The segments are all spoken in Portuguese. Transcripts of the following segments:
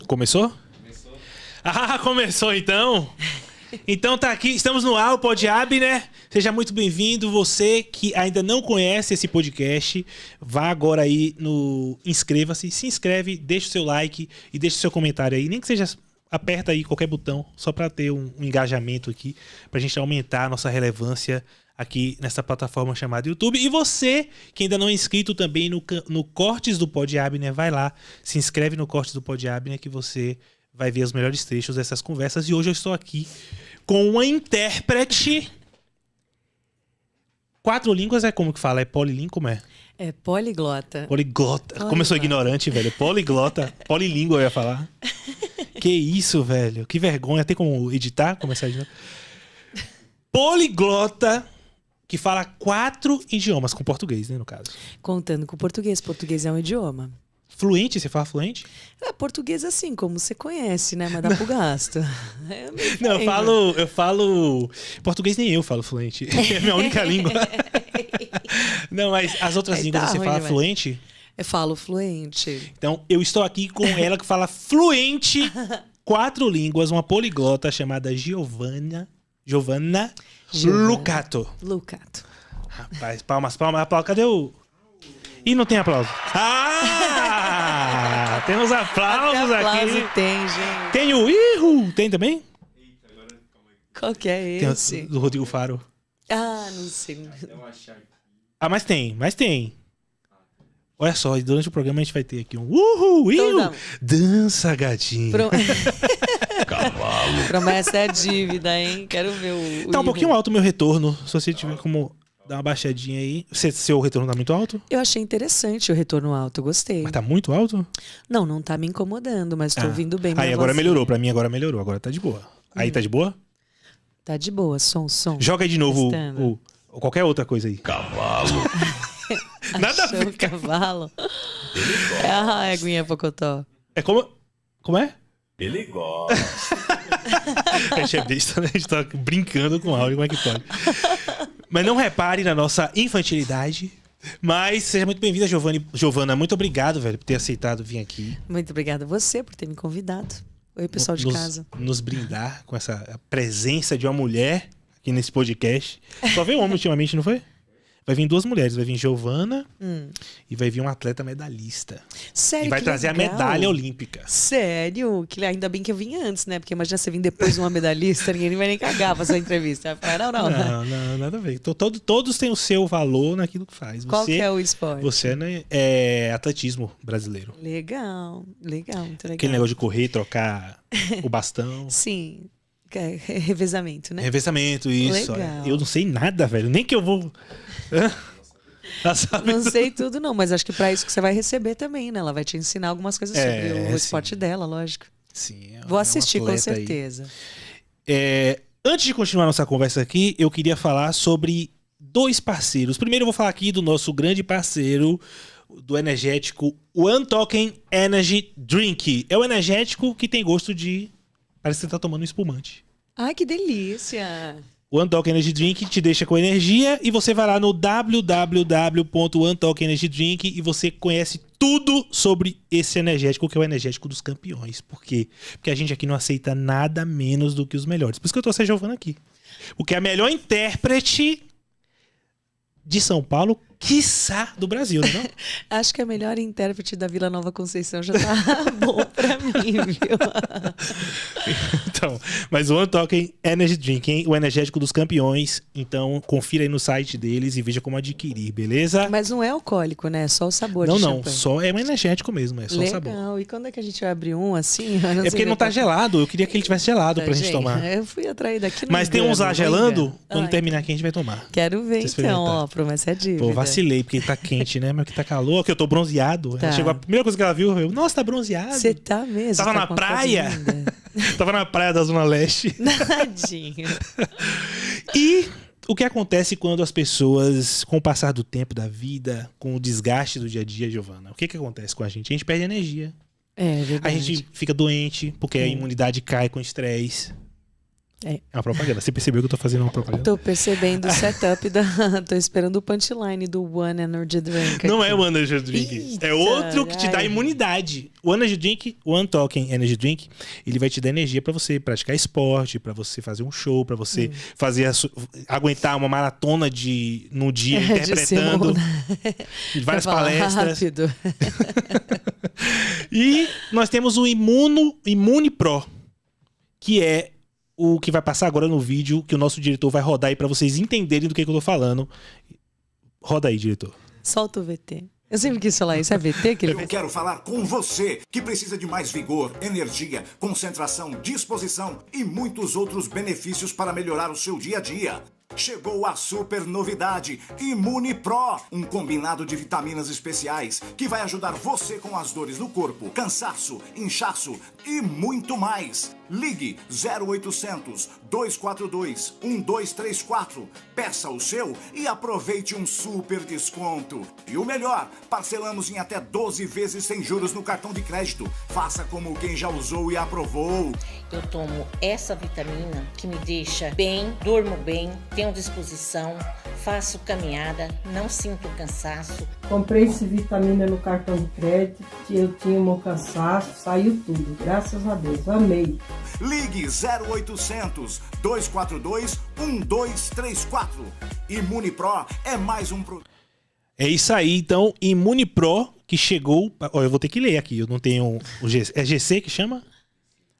Começou? Começou. Ah, começou então? Então tá aqui, estamos no ar, o Pod-Ab, né? Seja muito bem-vindo. Você que ainda não conhece esse podcast, vá agora aí no... Inscreva-se, se inscreve, deixa o seu like e deixa o seu comentário aí. Nem que seja... Aperta aí qualquer botão, só para ter um engajamento aqui, pra gente aumentar a nossa relevância aqui nessa plataforma chamada YouTube. E você, que ainda não é inscrito também no Cortes do Pod-Ab, né? Vai lá, se inscreve no Cortes do Pod-Ab, né? Que você vai ver os melhores trechos dessas conversas. E hoje eu estou aqui com uma intérprete... 4 línguas é como que fala? É polilíngue? Como é? É poliglota. Poliglota. Como eu sou ignorante, velho. Poliglota. Polilíngua eu ia falar. Que isso, velho. Que vergonha. Tem como editar? Começar a editar? Poliglota que fala 4 idiomas, com português, né, no caso. Contando com português. Português é um idioma. Fluente? Você fala fluente? É português assim, como você conhece, né? Mas dá pro gasto. Não, eu falo... Português nem eu falo fluente. É a minha única língua. Não, mas as outras línguas você fala fluente? Eu falo fluente. Então, eu estou aqui com ela que fala fluente 4 línguas, uma poliglota chamada Giovanna Lucato. Rapaz, palmas. Cadê o... Ih, não tem aplauso. Ah! Temos aplausos aqui. Tem, gente. Tem o Ihu. Tem também? Qual que é esse? Tem o do Rodrigo Faro. Ah, não sei. Ah, mas tem. Olha só, durante o programa a gente vai ter aqui um Ihu. Então, dança, gatinho. Cavalo. Promessa é dívida, hein? Quero ver o Tá um pouquinho alto o meu retorno. Se você tiver como... Dá uma baixadinha aí. Seu retorno tá muito alto? Eu achei interessante o retorno alto, eu gostei. Mas tá muito alto? Não tá me incomodando, mas tô ouvindo bem. Aí agora melhorou, pra mim agora melhorou. Agora tá de boa. Aí tá de boa? Tá de boa, som. Joga aí de novo ou qualquer outra coisa aí. Cavalo. Nada a ver. Cavalo. É a aguinha Pocotó. É como é? Ele gosta. A gente é besta, né? A gente tá brincando com áudio, como é que pode? Mas não repare na nossa infantilidade. Mas seja muito bem-vinda, Giovana. Muito obrigado, velho, por ter aceitado vir aqui. Muito obrigada a você por ter me convidado. Oi, pessoal de casa. Nos brindar com essa presença de uma mulher aqui nesse podcast. Só veio homem ultimamente, não foi? Vai vir 2 mulheres. Vai vir Giovana e vai vir um atleta medalhista. Sério? E vai trazer legal. A medalha olímpica. Sério? Ainda bem que eu vim antes, né? Porque imagina você vir depois de uma medalhista, ninguém vai nem cagar pra sua entrevista. Vai falar, não. Não, nada a ver. Todos têm o seu valor naquilo que faz. Qual que é o esporte? Você é atletismo brasileiro. Legal, muito legal. Aquele negócio de correr, trocar o bastão. Sim. Revezamento, né? Revezamento, isso. Legal. Eu não sei nada, velho. Nem que eu vou... Não sei tudo não, mas acho que pra isso que você vai receber também, né? Ela vai te ensinar algumas coisas sobre o esporte dela, lógico. Sim. Vou assistir com certeza. Antes de continuar nossa conversa aqui, eu queria falar sobre 2 parceiros. Primeiro eu vou falar aqui do nosso grande parceiro do energético One Token Energy Drink. É o energético que tem gosto de... Parece que você tá tomando um espumante. Ai, que delícia! O One Token Energy Drink te deixa com energia e você vai lá no www.onetokenenergydrink e você conhece tudo sobre esse energético, que é o energético dos campeões. Por quê? Porque a gente aqui não aceita nada menos do que os melhores. Por isso que eu trouxe a Giovana aqui. Porque é a melhor intérprete de São Paulo, quiçá do Brasil, não? Acho que a melhor intérprete da Vila Nova Conceição já tá bom pra mim, viu? Então, mas o One Token Energy Drink, hein? O energético dos campeões. Então, confira aí no site deles e veja como adquirir, beleza? Mas não é alcoólico, né? É só o sabor não, de não, champanhe. só é um energético mesmo, é só o sabor. Legal. E quando é que a gente vai abrir um assim? É porque não tá gelado. Eu queria que ele tivesse gelado pra gente tomar. Eu fui atraída aqui no Mas tem uns lá gelando. Quando Ai, terminar aqui, a gente vai tomar. Quero ver então, ó. Promessa é dívida. Pô, vacilei, porque tá quente, né? Mas que tá calor, que eu tô bronzeado. Tá. Chegou a primeira coisa que ela viu, eu, nossa, tá bronzeado. Você tá mesmo? Tava tá na com uma praia. foto linda. Tava na praia da Zona Leste. Nadinho. E o que acontece quando as pessoas, com o passar do tempo, da vida, com o desgaste do dia a dia, Giovana? O que acontece com a gente? A gente perde energia. É verdade. A gente fica doente, porque a imunidade cai com estresse. É. É uma propaganda. Você percebeu que eu tô fazendo uma propaganda? Tô percebendo o setup da... Tô esperando o punchline do One Energy Drink. Não aqui. é o Energy Drink. Eita, É outro que te dá ai. imunidade. O Energy Drink, o One Talking Energy Drink, ele vai te dar energia pra você praticar esporte, pra você fazer um show, pra você fazer aguentar uma maratona no dia interpretando de várias Vai falar palestras. rápido. E nós temos o Imune Pro, que é o que vai passar agora no vídeo, que o nosso diretor vai rodar aí pra vocês entenderem do que eu tô falando. Roda aí, diretor. Solta o VT. Eu sempre quis falar isso. É VT que ele... Eu quero falar com você que precisa de mais vigor, energia, concentração, disposição e muitos outros benefícios para melhorar o seu dia a dia. Chegou a super novidade, Imune Pro, um combinado de vitaminas especiais que vai ajudar você com as dores no corpo, cansaço, inchaço e muito mais. Ligue 0800 242 1234, peça o seu e aproveite um super desconto. E o melhor, parcelamos em até 12 vezes sem juros no cartão de crédito. Faça como quem já usou e aprovou. Eu tomo essa vitamina que me deixa bem, durmo bem, tenho disposição, faço caminhada, não sinto cansaço. Comprei esse vitamina no cartão de crédito, eu tinha um cansaço, saiu tudo, graças a Deus, amei. Ligue 0800 242 1234. Imune Pro é mais um produto. É isso aí, então, Imune Pro, que chegou... Ó, eu vou ter que ler aqui, eu não tenho o GC. É GC que chama?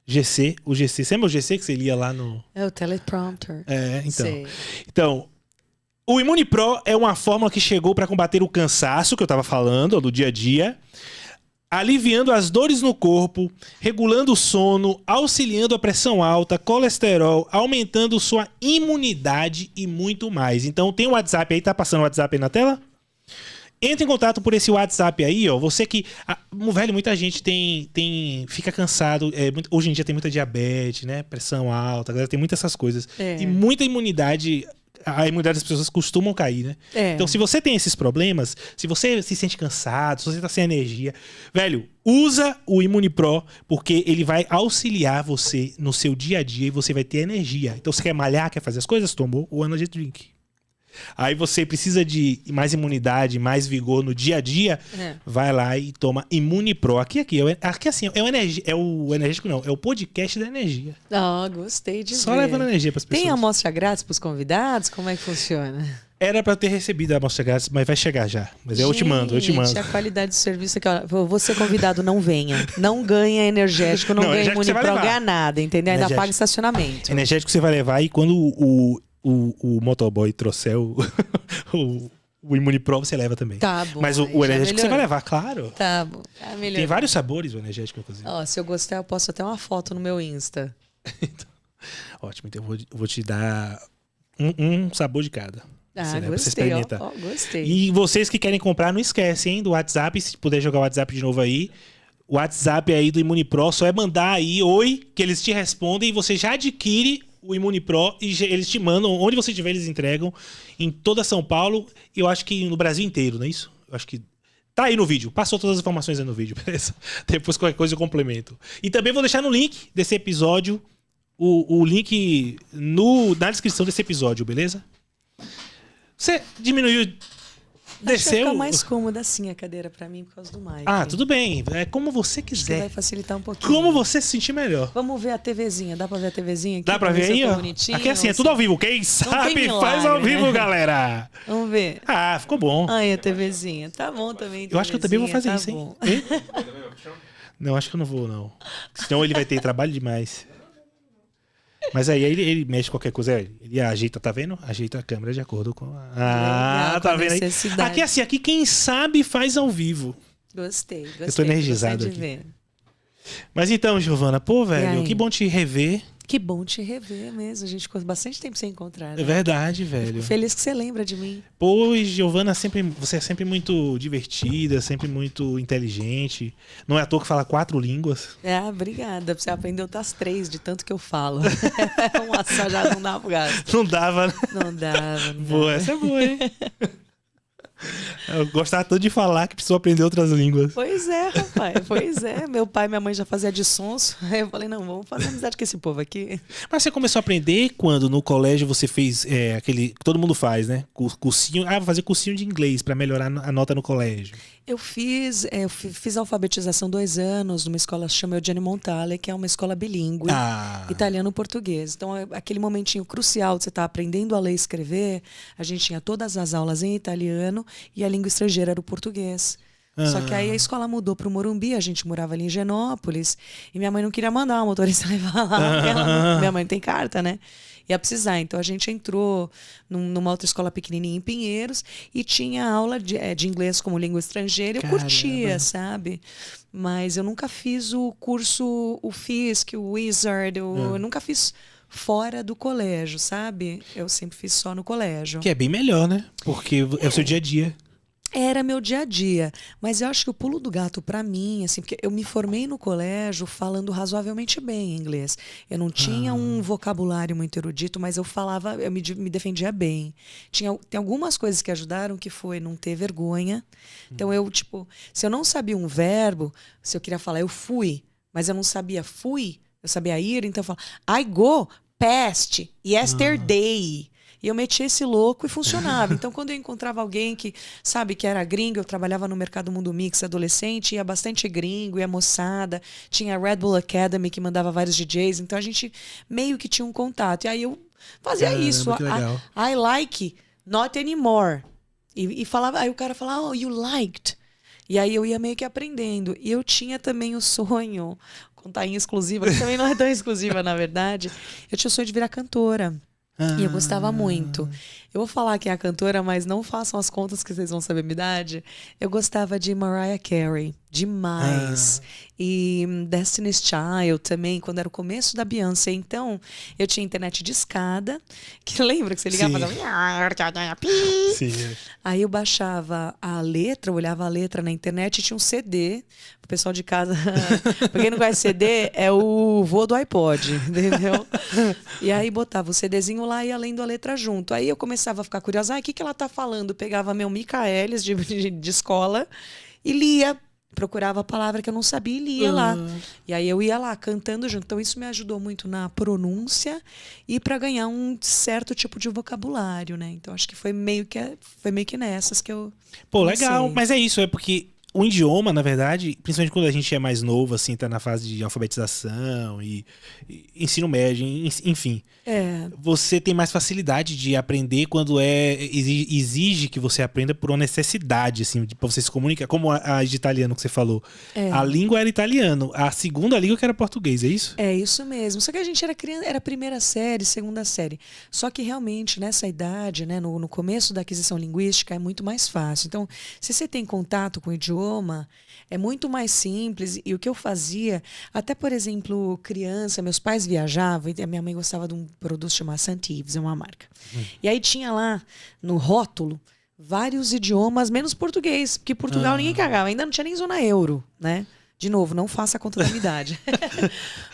GC, o GC. Você lembra o GC que você lia lá no... É o teleprompter. É, então. Sei. Então, o Imune Pro é uma fórmula que chegou para combater o cansaço, que eu tava falando, ó, do dia a dia, aliviando as dores no corpo, regulando o sono, auxiliando a pressão alta, colesterol, aumentando sua imunidade e muito mais. Então, tem o WhatsApp aí, tá passando o WhatsApp aí na tela? Entre em contato por esse WhatsApp aí, ó. Você que... velho, muita gente fica cansado. Hoje em dia tem muita diabetes, né? Pressão alta, a galera tem muitas essas coisas. É. E muita imunidade... A imunidade das pessoas costumam cair, né? É. Então, se você tem esses problemas, se você se sente cansado, se você tá sem energia, velho, usa o Imune Pro, porque ele vai auxiliar você no seu dia a dia e você vai ter energia. Então, você quer malhar, quer fazer as coisas? Tomou o Energy Drink. Aí você precisa de mais imunidade, mais vigor no dia a dia, vai lá e toma Imune Pro. Aqui assim, é o energético não, é o podcast da energia. Ah, gostei de Só ver. levando energia pras pessoas. Tem amostra grátis pros convidados? Como é que funciona? Era pra ter recebido a amostra grátis, mas vai chegar já. Mas eu te mando. Gente, a qualidade do serviço aqui, ó, você convidado, não venha. Não ganha energético, não ganha energético Imune você vai Pro, levar. ganha nada, entendeu? Ainda Energético. paga estacionamento. Energético você vai levar e quando o motoboy trouxer o Imune Pro, você leva também. Tá bom. Mas aí o já energético você vai melhorou. levar, claro. Tá bom. Tá melhor. Tem vários sabores o energético, inclusive. Ó, se eu gostar, eu posto até uma foto no meu Insta. Ótimo, então eu vou te dar um sabor de cada. Ah, Você leva pra você gostei, ó, experimentar. ó, gostei. E vocês que querem comprar, não esquecem, hein, do WhatsApp. Se puder jogar o WhatsApp de novo aí. O WhatsApp aí do Imune Pro, só é mandar aí oi, que eles te respondem e você já adquire o Imune Pro e eles te mandam, onde você estiver, eles entregam em toda São Paulo e eu acho que no Brasil inteiro, não é isso? Eu acho que tá aí no vídeo, passou todas as informações aí no vídeo, beleza? Depois qualquer coisa eu complemento. E também vou deixar no link desse episódio, o link na descrição desse episódio, beleza? Você diminuiu... Acho que vai Desceu. ficar mais cômoda assim a cadeira pra mim por causa do Mike. Ah, tudo bem. É como você Acho que quiser. vai facilitar um pouquinho. Como você se sentir melhor. Vamos ver a TVzinha. Dá pra ver a TVzinha aqui? Dá pra ver se aí, eu tô ó? bonitinho, Aqui é assim, é ou tudo se- ao vivo. Quem sabe milagre, faz ao vivo, né? galera. Vamos ver. Ah, ficou bom. Ai, a TVzinha. Tá bom também. Eu acho que eu também vou fazer TVzinha, isso, tá hein? bom. Hein? Não, acho que eu não vou, não. Senão ele vai ter trabalho demais. Mas aí ele mexe qualquer coisa. Ele ajeita, tá vendo? Ajeita a câmera de acordo com a... Legal, tá com a vendo aí? necessidade. Aqui assim, aqui quem sabe faz ao vivo. Gostei. Eu tô energizado gostei de aqui. ver. Mas então, Giovana, pô, E velho, aí? que bom te rever. Que bom te rever mesmo. A gente ficou bastante tempo sem encontrar. É Né? verdade, velho. Feliz que você lembra de mim. Pô, e Giovana, você é sempre muito divertida, sempre muito inteligente. Não é à toa que fala 4 línguas. Ah, obrigada. Você aprendeu das 3 de tanto que eu falo. Uma só já não dá pro gasto. Não dava, né? Não dava. Não Boa, dava. essa é boa, hein? Eu gostava tanto de falar que precisou aprender outras línguas. Pois é, rapaz. Pois é. Meu pai e minha mãe já faziam de sons. Aí eu falei, não, vamos fazer amizade com esse povo aqui. Mas você começou a aprender quando no colégio você fez aquele... Todo mundo faz, né? Cursinho... vou fazer cursinho de inglês pra melhorar a nota no colégio. Eu fiz alfabetização 2 anos numa escola chamada Eugênio Montale, que é uma escola bilíngue, italiano-português. Então, aquele momentinho crucial de você estar aprendendo a ler e escrever, a gente tinha todas as aulas em italiano e a língua estrangeira era o português. Só que aí a escola mudou para o Morumbi, a gente morava ali em Genópolis, e minha mãe não queria mandar o motorista levar lá, porque minha mãe não tem carta, né? Ia precisar. Então a gente entrou numa outra escola pequenininha em Pinheiros e tinha aula de inglês como língua estrangeira. Eu curtia, sabe? Mas eu nunca fiz o curso, o FISC, o Wizard, eu nunca fiz fora do colégio, sabe? Eu sempre fiz só no colégio. Que é bem melhor, né? Porque é o seu dia a dia. Era meu dia a dia, mas eu acho que o pulo do gato pra mim, assim, porque eu me formei no colégio falando razoavelmente bem inglês. Eu não tinha um vocabulário muito erudito, mas eu falava, eu me defendia bem. Tem algumas coisas que ajudaram, que foi não ter vergonha. Então eu, tipo, se eu não sabia um verbo, se eu queria falar eu fui, mas eu não sabia fui, eu sabia ir, então eu falava I go past yesterday. E eu metia esse louco e funcionava. Então, quando eu encontrava alguém que, sabe, que era gringo, eu trabalhava no mercado Mundo Mix adolescente, ia bastante gringo, ia moçada, tinha a Red Bull Academy que mandava vários DJs, então a gente meio que tinha um contato. E aí eu fazia isso. I like, not anymore. E falava, aí o cara falava, oh, you liked. E aí eu ia meio que aprendendo. E eu tinha também o sonho, contar em exclusiva, que também não é tão exclusiva, na verdade. Eu tinha o sonho de virar cantora. E eu gostava muito. Eu vou falar quem é a cantora, mas não façam as contas que vocês vão saber a minha idade. Eu gostava de Mariah Carey, demais. E Destiny's Child também, quando era o começo da Beyoncé. Então, eu tinha internet de escada, que lembra que você ligava e fazia... Sim. Aí eu baixava a letra, olhava a letra na internet e tinha um CD. O pessoal de casa... Pra quem não conhece CD, é o vô do iPod, entendeu? E aí botava o CDzinho lá e ia lendo a letra junto. Aí eu começava a ficar curiosa. O que ela tá falando? Pegava meu Micaelis de escola e lia. Procurava a palavra que eu não sabia e lia lá. E aí eu ia lá cantando junto. Então isso me ajudou muito na pronúncia e para ganhar um certo tipo de vocabulário, né? Então acho que foi meio que nessas que eu legal. comecei. Mas é isso, é porque o idioma, na verdade, principalmente quando a gente é mais novo, assim, tá na fase de alfabetização e ensino médio, enfim. Você tem mais facilidade de aprender quando exige que você aprenda por uma necessidade, assim, pra você se comunicar. Como a de italiano que você falou. A língua era italiano, a segunda língua que era português, é isso? É isso mesmo. Só que a gente era criança, era primeira série, segunda série. Só que realmente, nessa idade, né, no começo da aquisição linguística, é muito mais fácil. Então, se você tem contato com o idioma, é muito mais simples. E o que eu fazia, até, por exemplo, criança, meus pais viajavam e a minha mãe gostava de um produto chamado Santives, é uma marca. E aí tinha lá, no rótulo, vários idiomas, menos português, porque Portugal ninguém cagava, ainda não tinha nem zona euro, né? De novo, não faça a conta da minha idade.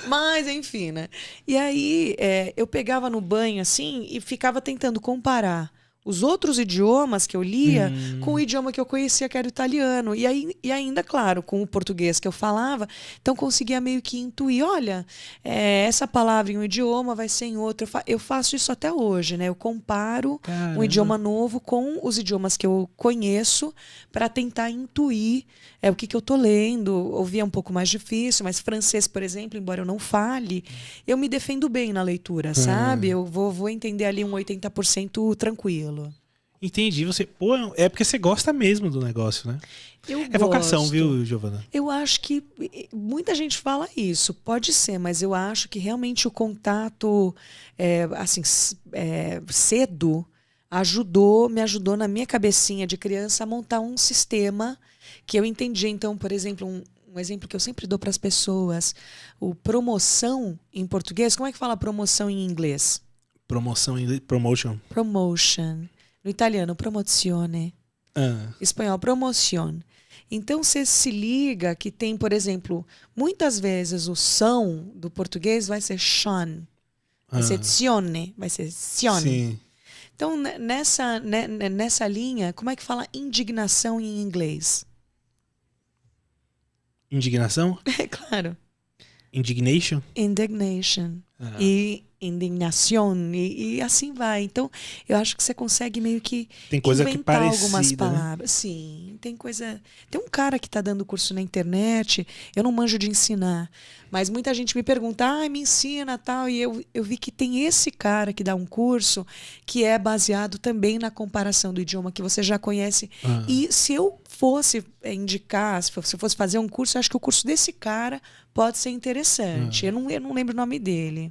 Mas, enfim, né? E aí, eu pegava no banho, assim, e ficava tentando comparar os outros idiomas que eu lia com o idioma que eu conhecia, que era o italiano. E ainda, claro, com o português que eu falava. Então, conseguia meio que intuir. Olha, essa palavra em um idioma vai ser em outro. Eu faço isso até hoje, né? Eu comparo um idioma novo com os idiomas que eu conheço para tentar intuir o que eu tô lendo. Ouvir é um pouco mais difícil, mas francês, por exemplo, embora eu não fale, eu me defendo bem na leitura, sabe? Eu vou entender ali um 80% tranquilo. Entendi. É porque você gosta mesmo do negócio, né? É vocação, viu, Giovana? Eu acho que muita gente fala isso, pode ser, mas eu acho que realmente o contato cedo me ajudou na minha cabecinha de criança a montar um sistema que eu entendi. Então, por exemplo, um exemplo que eu sempre dou para as pessoas, o promoção em português, como é que fala promoção em inglês? Promoção em inglês, promotion. Promotion. No italiano, promozione. Espanhol, promotion. Então, você se liga que tem, por exemplo, muitas vezes o som do português vai ser schon. Vai ser zione, vai ser zione. Sim. Então, nessa linha, como é que fala indignação em inglês? Indignação? É claro. Indignation? Indignation. E indignação. E assim vai. Então, eu acho que você consegue meio que tem coisa que inventar parecida, algumas né? palavras. Sim, tem coisa... Tem um cara que tá dando curso na internet, eu não manjo de ensinar, mas muita gente me pergunta, me ensina tal, e eu vi que tem esse cara que dá um curso que é baseado também na comparação do idioma que você já conhece. E se eu fosse indicar, se eu fosse fazer um curso, eu acho que o curso desse cara pode ser interessante. Eu não lembro o nome dele.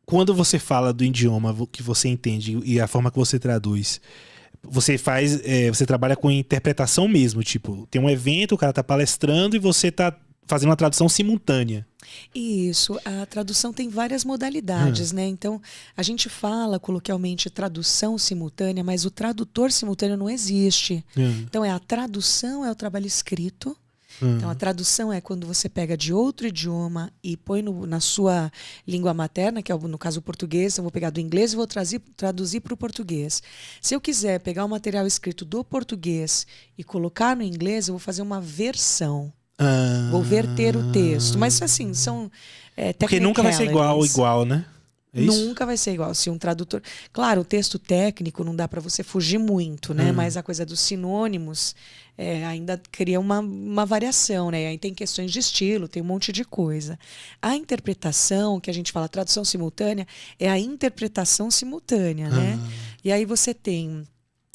Quando você fala do idioma que você entende e a forma que você traduz, você trabalha com interpretação mesmo, tipo, tem um evento, o cara tá palestrando e você tá fazendo uma tradução simultânea. Isso, a tradução tem várias modalidades, né? Então, a gente fala coloquialmente tradução simultânea, mas o tradutor simultâneo não existe. Então, a tradução é o trabalho escrito. Então, a tradução é quando você pega de outro idioma e põe na sua língua materna, que é no caso o português, eu vou pegar do inglês e vou traduzir para o português. Se eu quiser pegar o material escrito do português e colocar no inglês, eu vou fazer uma versão. Vou verter o texto. Mas assim, são porque nunca vai ser igual, né? É nunca vai ser igual. Se um tradutor... Claro, o texto técnico não dá para você fugir muito, né? Mas a coisa dos sinônimos ainda cria uma variação, né? Aí tem questões de estilo, tem um monte de coisa. A interpretação, que a gente fala tradução simultânea, é a interpretação simultânea, né? E aí você tem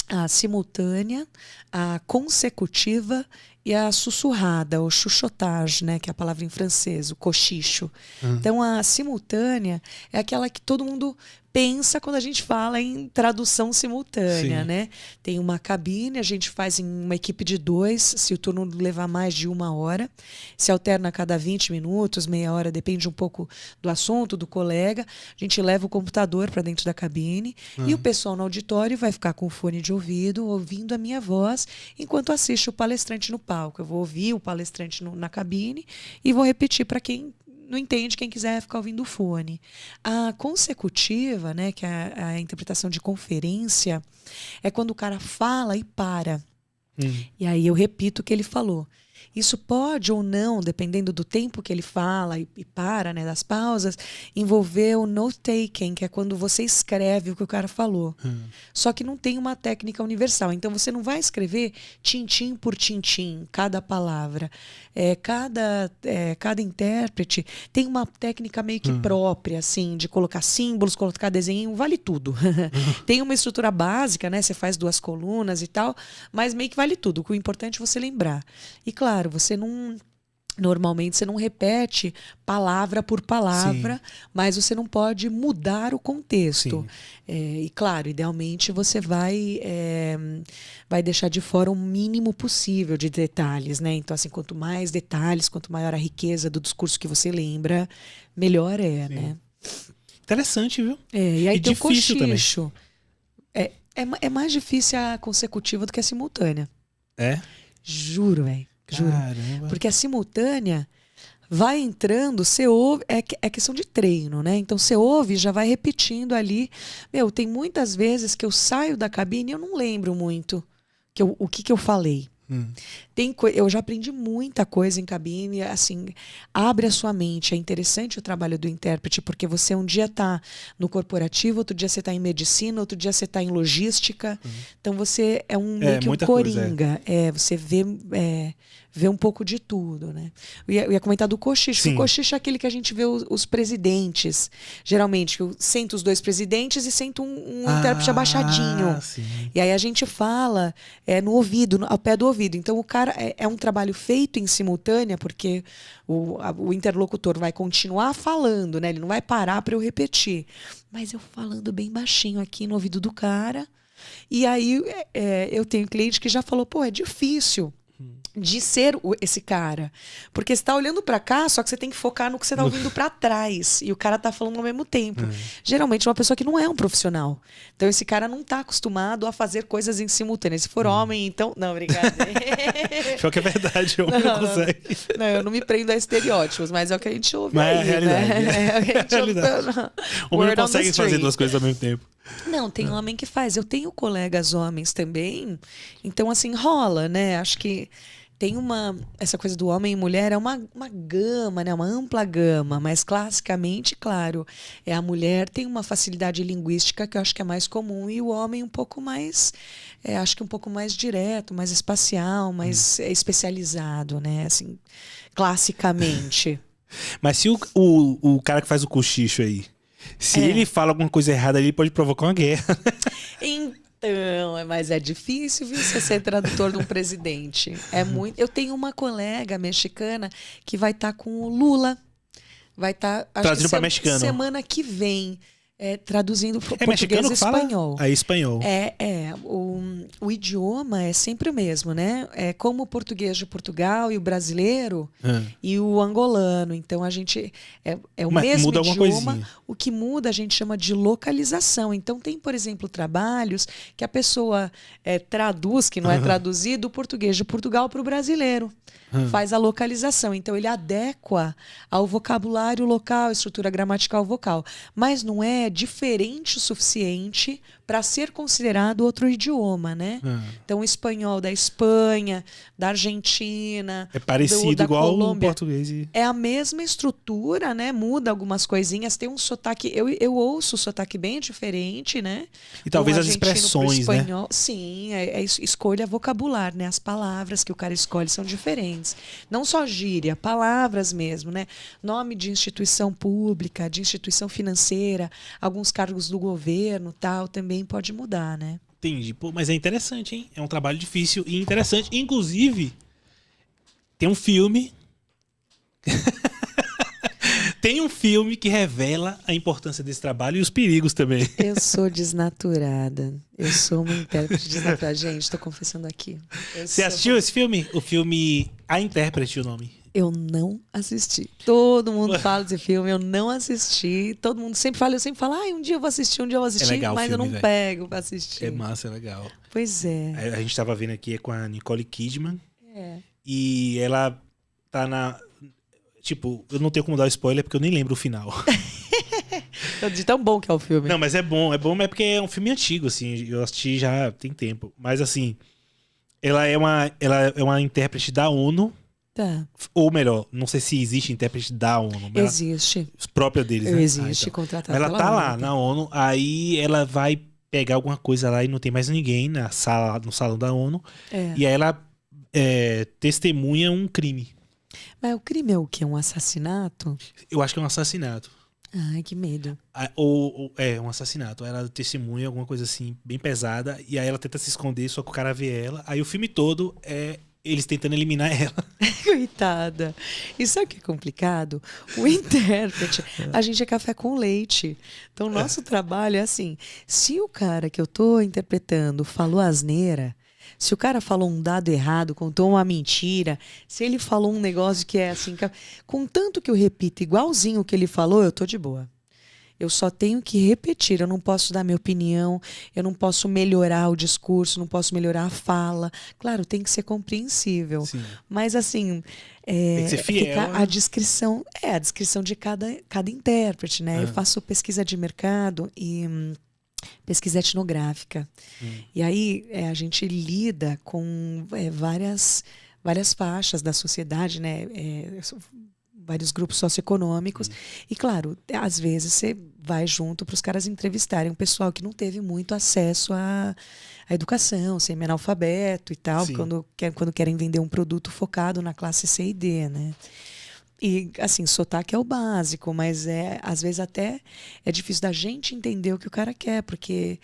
a simultânea, a consecutiva e a sussurrada, ou chuchotage, né, que é a palavra em francês, o cochicho. Então, a simultânea é aquela que todo mundo pensa quando a gente fala em tradução simultânea, né? Tem uma cabine, a gente faz em uma equipe de 2, se o turno levar mais de 1 hora, se alterna a cada 20 minutos, meia hora, depende um pouco do assunto, do colega. A gente leva o computador para dentro da cabine e o pessoal no auditório vai ficar com o fone de ouvido, ouvindo a minha voz, enquanto assiste o palestrante no palco. Eu vou ouvir o palestrante na cabine e vou repetir para quem não entende, quem quiser ficar ouvindo o fone. A consecutiva, né, que é a interpretação de conferência, é quando o cara fala e para. E aí eu repito o que ele falou. Isso pode ou não, dependendo do tempo que ele fala e para, né, das pausas, envolver o note-taking, que é quando você escreve o que o cara falou. Só que não tem uma técnica universal. Então você não vai escrever tintim por tintim, cada palavra. Cada intérprete tem uma técnica meio que própria, assim, de colocar símbolos, colocar desenho, vale tudo. Tem uma estrutura básica, né? Você faz 2 colunas e tal, mas meio que vale tudo. O importante é você lembrar. E claro, normalmente você não repete palavra por palavra, mas você não pode mudar o contexto. E claro, idealmente você vai deixar de fora o mínimo possível de detalhes, né? Então, assim, quanto mais detalhes, quanto maior a riqueza do discurso que você lembra, melhor né? Interessante, viu? E aí e tem o cochicho. É mais difícil a consecutiva do que a simultânea. Juro, velho. Juro. Caramba. Porque a simultânea vai entrando, você ouve, é questão de treino, né? Então você ouve e já vai repetindo ali. Tem muitas vezes que eu saio da cabine e eu não lembro muito o que eu falei. Eu já aprendi muita coisa em cabine, assim, abre a sua mente. É interessante o trabalho do intérprete, porque você um dia está no corporativo, outro dia você está em medicina, outro dia você está em logística. Então você é meio que um coringa. Você vê um pouco de tudo, né? Eu ia comentar do cochicho. O cochicho é aquele que a gente vê os presidentes, geralmente, que senta os 2 presidentes e senta um intérprete abaixadinho. E aí a gente fala no ouvido, ao pé do ouvido. Então o cara é um trabalho feito em simultânea, porque o interlocutor vai continuar falando, né? Ele não vai parar para eu repetir. Mas eu falando bem baixinho aqui no ouvido do cara. E aí eu tenho cliente que já falou, é difícil. de ser esse cara. Porque você tá olhando pra cá, só que você tem que focar no que você tá ouvindo pra trás. E o cara tá falando ao mesmo tempo. Geralmente é uma pessoa que não é um profissional. Então esse cara não tá acostumado a fazer coisas em simultâneo. Se for homem, então... Não, brincadeira. Pior que é verdade, homem não consegue. Não, eu não me prendo a estereótipos, mas é o que a gente ouve Mas aí, é a realidade. né? É o que a gente ouve. O homem Word não on the consegue fazer street. duas coisas ao mesmo tempo. Não, tem homem que faz. Eu tenho colegas homens também. Então, assim, rola, né? Acho que tem essa coisa do homem e mulher é uma gama, né? Uma ampla gama. Mas, classicamente, claro, a mulher tem uma facilidade linguística que eu acho que é mais comum. E o homem um pouco mais, acho que um pouco mais direto, mais espacial, mais especializado, né? Assim, classicamente. Mas se o cara que faz o cochicho aí, se ele fala alguma coisa errada, ele pode provocar uma guerra. Então, mas é difícil, viu, você ser tradutor de um presidente. É muito. Eu tenho uma colega mexicana que vai estar com o Lula. Vai estar, acho Traduzindo que pra mexicano. semana que vem. Traduzindo para É português mexicano e que fala? espanhol. É espanhol. O idioma é sempre o mesmo, né? É como o português de Portugal e o brasileiro e o angolano. Então a gente é o Mas mesmo muda alguma idioma. coisinha. O que muda a gente chama de localização. Então tem, por exemplo, trabalhos que a pessoa traduz, que não é traduzido, o português de Portugal para o brasileiro. Faz a localização. Então ele adequa ao vocabulário local, estrutura gramatical vocal. Mas não é diferente o suficiente para ser considerado outro idioma, né? Então o espanhol da Espanha, da Argentina, É parecido da igual Colômbia. o português. É a mesma estrutura, né? Muda algumas coisinhas. Tem um sotaque... Eu ouço o sotaque bem diferente, né? E talvez Do as argentino pro expressões, né? espanhol. Sim, escolha vocabular, né? As palavras que o cara escolhe são diferentes. Não só gíria, palavras mesmo, né? Nome de instituição pública, de instituição financeira, alguns cargos do governo, tal, também pode mudar, né? Entendi. Pô, mas é interessante, hein? É um trabalho difícil e interessante. Inclusive, tem um filme... Tem um filme que revela a importância desse trabalho e os perigos também. Eu sou desnaturada. Eu sou uma intérprete desnaturada. Gente, tô confessando aqui. Você assistiu esse filme? O filme A Intérprete, o nome. Eu não assisti. Todo mundo fala desse filme, eu não assisti. Todo mundo sempre fala, eu sempre falo, um dia eu vou assistir, um dia eu vou assistir, legal o mas filme, eu não velho. pego pra assistir. É massa, é legal. Pois é. A gente tava vendo aqui com a Nicole Kidman. É. E ela tá na... Tipo, eu não tenho como dar spoiler porque eu nem lembro o final. De tão bom que é o filme. Não, mas é bom. É bom, mas é porque é um filme antigo, assim. Eu assisti já tem tempo. Mas, assim, ela é uma intérprete da ONU. Tá. Ou melhor, não sei se existe intérprete da ONU. Mas Existe. própria deles, né? Existe, Então. contratada Ela pela tá ONU. lá na ONU, aí ela vai pegar alguma coisa lá e não tem mais ninguém no salão da ONU. E aí ela testemunha um crime. Mas o crime é o quê? Um assassinato? Eu acho que é um assassinato. Ai, que medo. Um assassinato. Ela testemunha alguma coisa assim, bem pesada, e aí ela tenta se esconder, só que o cara vê ela. Aí o filme todo é eles tentando eliminar ela. Coitada. E sabe o que é complicado? O intérprete, a gente é café com leite. Então, o nosso trabalho é assim, se o cara que eu tô interpretando falou asneira, se o cara falou um dado errado, contou uma mentira, se ele falou um negócio que é assim, contanto que eu repita igualzinho o que ele falou, eu tô de boa. Eu só tenho que repetir, eu não posso dar minha opinião, eu não posso melhorar o discurso, não posso melhorar a fala. Claro, tem que ser compreensível. Sim. Mas assim, Tem que ser fiel, fica né? a descrição de cada intérprete, né? Eu faço pesquisa de mercado e pesquisa etnográfica. E aí a gente lida com várias faixas da sociedade, né? Vários grupos socioeconômicos. E, claro, às vezes você vai junto para os caras entrevistarem um pessoal que não teve muito acesso à educação, semi-analfabeto e tal, Sim. quando querem vender um produto focado na classe C e D, né? E, assim, sotaque é o básico, mas às vezes até é difícil da gente entender o que o cara quer, porque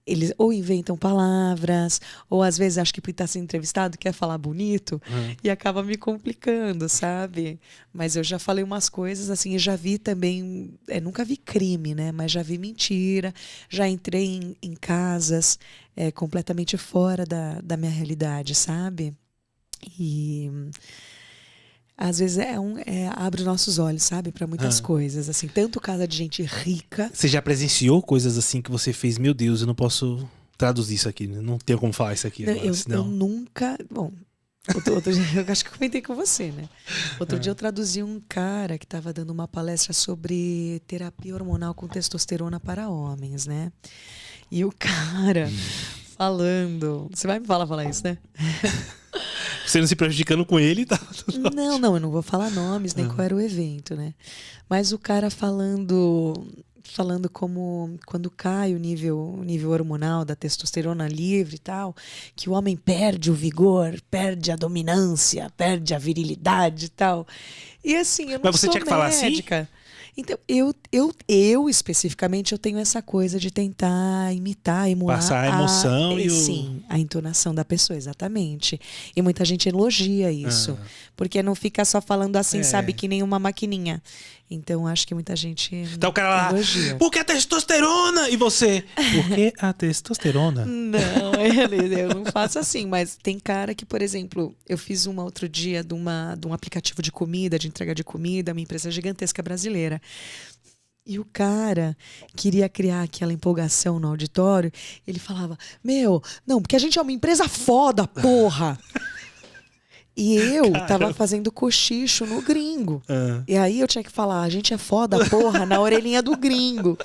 eles ou inventam palavras, ou às vezes acho que por estar sendo entrevistado quer falar bonito e acaba me complicando, sabe? Mas eu já falei umas coisas assim, e já vi também, nunca vi crime, né? Mas já vi mentira, já entrei em casas completamente fora da minha realidade, sabe? E às vezes abre nossos olhos, sabe? Para muitas coisas, assim. Tanto casa de gente rica. Você já presenciou coisas assim que você fez? Meu Deus, eu não posso traduzir isso aqui. Não tenho como falar isso aqui. Não, Agora, eu nunca... Bom, outro dia, eu acho que eu comentei com você, né? Outro dia eu traduzi um cara que estava dando uma palestra sobre terapia hormonal com testosterona para homens, né? E o cara falando... Você vai me falar isso, né? Você não se prejudicando com ele, tá? Não, eu não vou falar nomes, nem qual era o evento, né? Mas o cara falando como quando cai o nível hormonal da testosterona livre e tal, que o homem perde o vigor, perde a dominância, perde a virilidade e tal. E assim, eu não Mas você sou tinha que falar assim? médica. Então, eu especificamente, eu tenho essa coisa de tentar imitar, emular. Passar a emoção e o... Sim, a entonação da pessoa, exatamente. E muita gente elogia isso. Porque não fica só falando assim, sabe, que nem uma maquininha. Então, acho que muita gente Tá o cara lá, elogia. por que a testosterona? E você, por que a testosterona? Não, eu não faço assim, mas tem cara que, por exemplo, eu fiz uma outro dia de um aplicativo de comida, de entrega de comida, uma empresa gigantesca brasileira. E o cara queria criar aquela empolgação no auditório. Ele falava, não, porque a gente é uma empresa foda, porra! E eu tava fazendo cochicho no gringo. E aí eu tinha que falar, a gente é foda, porra, na orelhinha do gringo.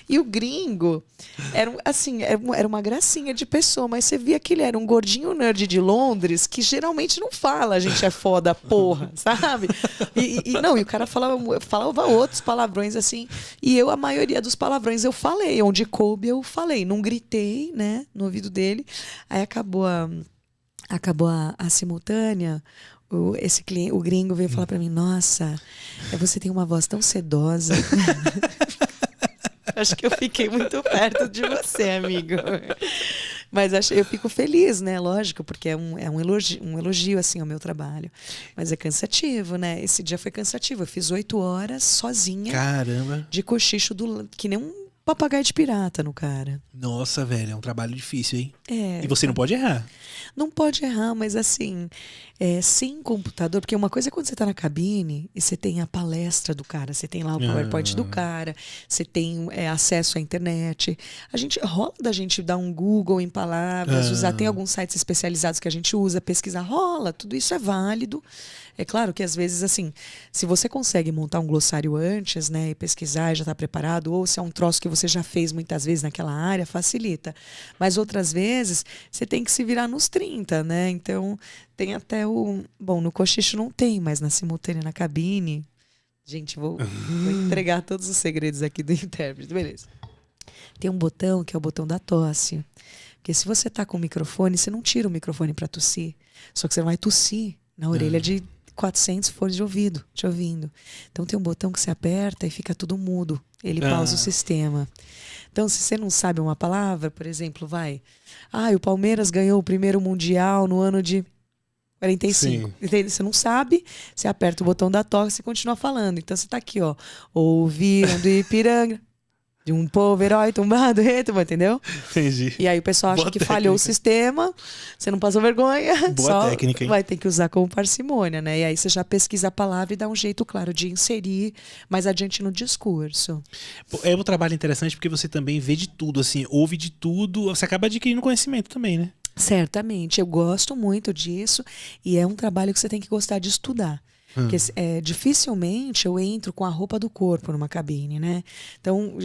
E o gringo era uma gracinha de pessoa, mas você via que ele era um gordinho nerd de Londres que geralmente não fala, a gente é foda, porra, sabe? E o cara falava outros palavrões assim. E a maioria dos palavrões eu falei, onde coube eu falei. Não gritei, né, no ouvido dele. Aí acabou a simultânea, o gringo veio falar pra mim, nossa, você tem uma voz tão sedosa. Acho que eu fiquei muito perto de você, amigo. Mas eu fico feliz, né? Lógico, porque é um elogio assim, ao meu trabalho. Mas é cansativo, né? Esse dia foi cansativo. Eu fiz 8 horas sozinha. Caramba. De cochicho que nem um papagaio de pirata no cara. Nossa, velho, é um trabalho difícil, hein? É. E você não pode errar. Não pode errar, mas assim, sem computador, porque uma coisa é quando você tá na cabine e você tem a palestra do cara, você tem lá o PowerPoint do cara, você tem acesso à internet. Rola da gente dar um Google em palavras, usar, tem alguns sites especializados que a gente usa, pesquisar, rola, tudo isso é válido. É claro que às vezes, assim, se você consegue montar um glossário antes, né, e pesquisar e já tá preparado, ou se é um troço que você já fez muitas vezes naquela área, facilita. Mas outras vezes, você tem que se virar nos 30, né? Então, tem até Bom, no cochicho não tem, mas na simultânea, na cabine... Gente, vou entregar todos os segredos aqui do intérprete. Beleza. Tem um botão que é o botão da tosse. Porque se você tá com o microfone, você não tira o microfone para tossir. Só que você não vai tossir na orelha de 400 fones de ouvido, te ouvindo. Então tem um botão que você aperta e fica tudo mudo. Ele pausa o sistema. Então, se você não sabe uma palavra, por exemplo, o Palmeiras ganhou o primeiro Mundial no ano de 45. Entende? Você não sabe, você aperta o botão da tosse e continua falando. Então você tá aqui, ó. Ouviram do Ipiranga, de um povo herói tombado, entendeu? Entendi. E aí o pessoal acha que falhou o sistema, você não passou vergonha. Boa técnica, hein? Vai ter que usar com parcimônia, né? E aí você já pesquisa a palavra e dá um jeito, claro, de inserir mais adiante no discurso. É um trabalho interessante porque você também vê de tudo, assim, ouve de tudo, você acaba adquirindo conhecimento também, né? Certamente, eu gosto muito disso e é um trabalho que você tem que gostar de estudar. Porque dificilmente eu entro com a roupa do corpo numa cabine, né? Então,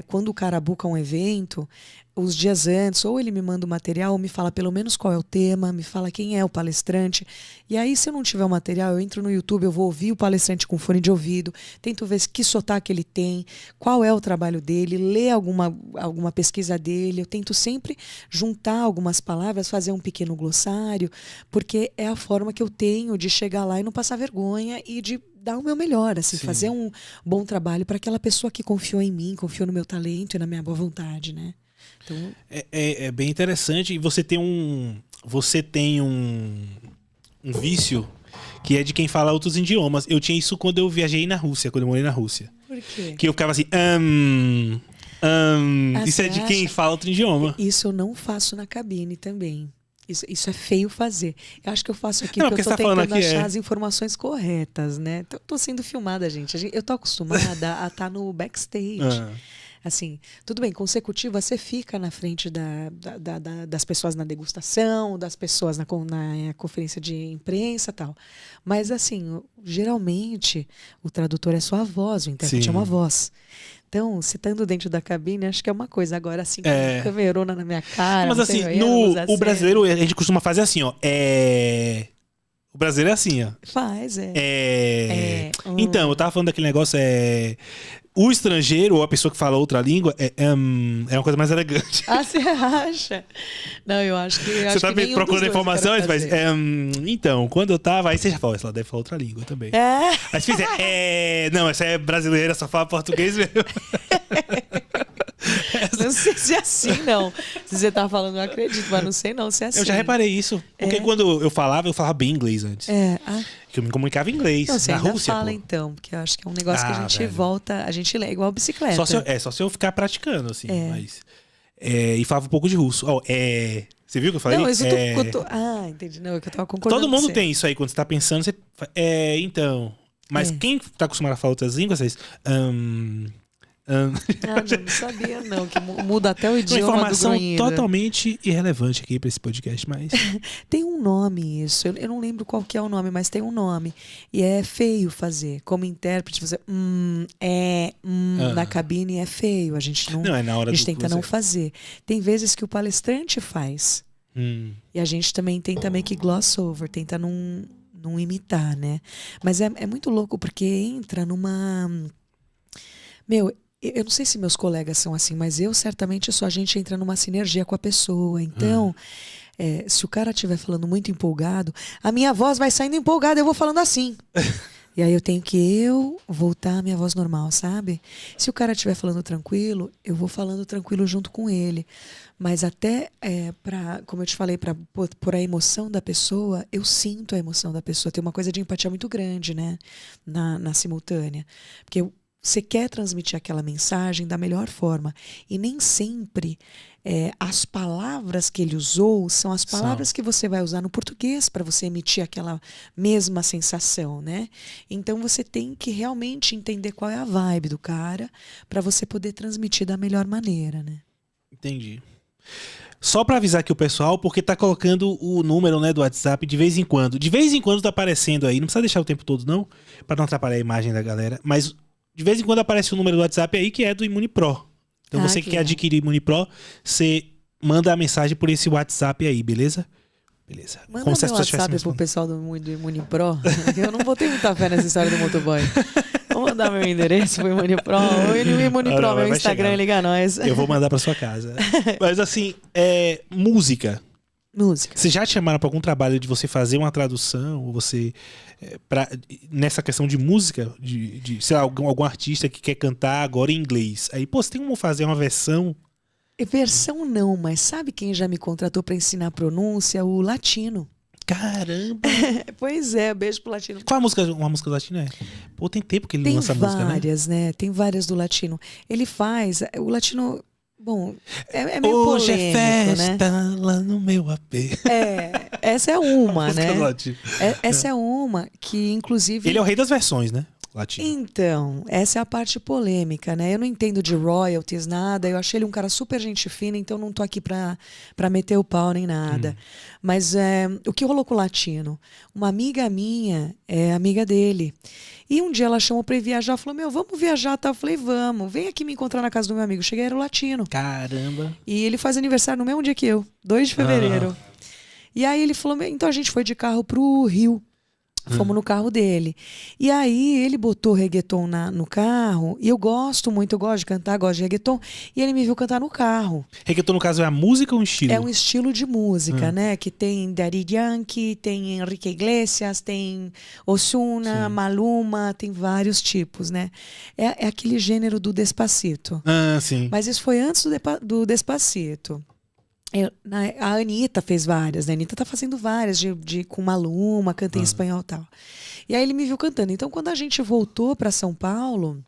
quando o cara buca um evento, os dias antes, ou ele me manda o material, ou me fala pelo menos qual é o tema, me fala quem é o palestrante. E aí, se eu não tiver o material, eu entro no YouTube, eu vou ouvir o palestrante com fone de ouvido, tento ver que sotaque ele tem, qual é o trabalho dele, ler alguma pesquisa dele. Eu tento sempre juntar algumas palavras, fazer um pequeno glossário, porque é a forma que eu tenho de chegar lá e não passar vergonha e de dar o meu melhor, assim, fazer um bom trabalho para aquela pessoa que confiou em mim, confiou no meu talento e na minha boa vontade, né? Então... É bem interessante. E você tem um vício que é de quem fala outros idiomas. Eu tinha isso quando eu viajei na Rússia, quando eu morei na Rússia. Por quê? Que eu ficava assim, isso é de quem fala outro idioma. Isso eu não faço na cabine também. Isso é feio fazer. Eu acho que eu faço aqui Não, porque eu porque tô você tá falando tentando aqui, achar as informações corretas, né? Tô sendo filmada, gente. Eu tô acostumada a estar no backstage. Assim, tudo bem, consecutiva, você fica na frente das pessoas na degustação, das pessoas na conferência de imprensa e tal. Mas, assim, geralmente, o tradutor é só a voz, o intérprete é uma voz. Então, você estando dentro da cabine, acho que é uma coisa. Agora, assim, com a camerona na minha cara... Mas, assim, o brasileiro, a gente costuma fazer assim, ó. O brasileiro é assim, ó. Faz, Então, eu tava falando daquele negócio, o estrangeiro ou a pessoa que fala outra língua é uma coisa mais elegante. Ah, você acha? Não, eu acho que... Você tá procurando informação, aí você faz... então, quando eu tava... Aí você já fala, ela deve falar outra língua também. Aí você fizer... Não, essa é brasileira, só fala português mesmo. Não sei se é assim, não. Se você tá falando, eu acredito, mas não sei não se é assim. Eu já reparei isso. Porque quando eu falava bem inglês antes. Que eu me comunicava em inglês. Não, você na ainda Rússia, fala, pô. então, porque eu acho que é um negócio que a gente velho. volta, a gente lê igual bicicleta. Só se eu ficar praticando, assim. Mas, e falava um pouco de russo. Você viu o que eu falei? Não, isso entendi. Não, é que eu tava concordando. Todo mundo com você. tem isso aí. Quando você tá pensando, você... então... Mas quem tá acostumado a falar outras línguas, vocês... não sabia, não. Que muda até o Uma idioma informação do grunhido. totalmente irrelevante aqui pra esse podcast, mas... Tem um nome isso. Eu não lembro qual que é o nome, mas tem um nome. E é feio fazer. Como intérprete, você... na cabine é feio. A gente não... Não, é na hora a gente tenta não fazer. Tem vezes que o palestrante faz. E a gente também tenta meio que gloss over. Tenta não imitar, né? Mas é muito louco, porque entra numa... Eu não sei se meus colegas são assim, mas eu certamente só a gente entra numa sinergia com a pessoa. Então, se o cara estiver falando muito empolgado, a minha voz vai saindo empolgada, eu vou falando assim. E aí eu tenho que voltar à minha voz normal, sabe? Se o cara estiver falando tranquilo, eu vou falando tranquilo junto com ele. Mas até, como eu te falei, por a emoção da pessoa, eu sinto a emoção da pessoa. Tem uma coisa de empatia muito grande, né? Na simultânea. Porque você quer transmitir aquela mensagem da melhor forma. E nem sempre as palavras que ele usou são as palavras que você vai usar no português para você emitir aquela mesma sensação, né? Então você tem que realmente entender qual é a vibe do cara para você poder transmitir da melhor maneira, né? Entendi. Só pra avisar aqui o pessoal, porque tá colocando o número, né, do WhatsApp de vez em quando. De vez em quando tá aparecendo aí. Não precisa deixar o tempo todo, não, pra não atrapalhar a imagem da galera. Mas... de vez em quando aparece o número do WhatsApp aí, que é do ImunePro. Então você que quer adquirir ImunePro, você manda a mensagem por esse WhatsApp aí, beleza? Beleza. Manda Como se meu as pessoas WhatsApp pro pessoal do ImunePro. Eu não botei muita fé nessa história do motoboy. Vou mandar meu endereço pro ImunePro. O ImunePro, meu Instagram, liga nós. Eu vou mandar pra sua casa. Mas assim, música. Música. Vocês já te chamaram pra algum trabalho de você fazer uma tradução? Ou você... nessa questão de música, de sei lá, algum artista que quer cantar agora em inglês. Aí, pô, você tem como fazer uma versão? Versão não, mas sabe quem já me contratou pra ensinar a pronúncia? O Latino. Caramba! Pois é, beijo pro Latino. Qual uma música do Latino é? Pô, tem tempo que ele não lança música, né? Tem várias, né? Tem várias do Latino. Ele faz... O Latino... Bom, é meio hoje polêmico, é festa, né? lá no meu AP. Essa é uma, né? Ótimo. Essa é uma que, inclusive... Ele é o rei das versões, né? Latino. Então, essa é a parte polêmica, né? Eu não entendo de royalties, nada. Eu achei ele um cara super gente fina, então não tô aqui pra meter o pau nem nada. Mas o que rolou com o Latino? Uma amiga minha é amiga dele. E um dia ela chamou pra ir viajar, falou, vamos viajar, tá? Eu falei, vamos, vem aqui me encontrar na casa do meu amigo. Cheguei, era o Latino. Caramba. E ele faz aniversário no mesmo dia que eu, 2 de fevereiro. E aí ele falou, então a gente foi de carro pro Rio. Fomos no carro dele. E aí ele botou reggaeton no carro. E eu gosto de cantar, gosto de reggaeton. E ele me viu cantar no carro. Reggaeton, no caso, é a música ou um estilo? É um estilo de música, né? Que tem Daddy Yankee, tem Enrique Iglesias, tem Ozuna, Maluma, tem vários tipos, né? É aquele gênero do Despacito. Sim. Mas isso foi antes do Despacito. A Anitta fez várias, né? A Anitta tá fazendo várias com Maluma, canta em espanhol e tal. E aí ele me viu cantando. Então, quando a gente voltou para São Paulo,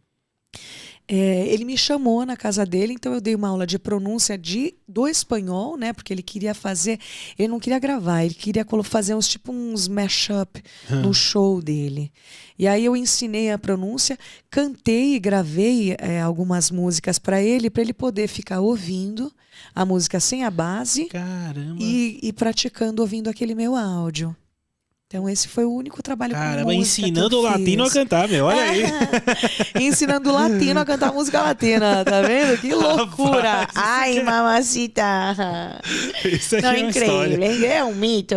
Ele me chamou na casa dele, então eu dei uma aula de pronúncia do espanhol, né? Porque ele queria fazer, ele não queria gravar, ele queria fazer uns mashup no show dele. E aí eu ensinei a pronúncia, cantei e gravei algumas músicas para ele poder ficar ouvindo a música sem a base. Caramba. E praticando ouvindo aquele meu áudio. Então esse foi o único trabalho com música ensinando que eu o latino a fiz. cantar, meu. Olha aí. Ensinando o latino a cantar música latina, tá vendo? Que loucura! Rapaz, Ai, mamacita! Isso aqui Não, é uma história. incrível, é um mito.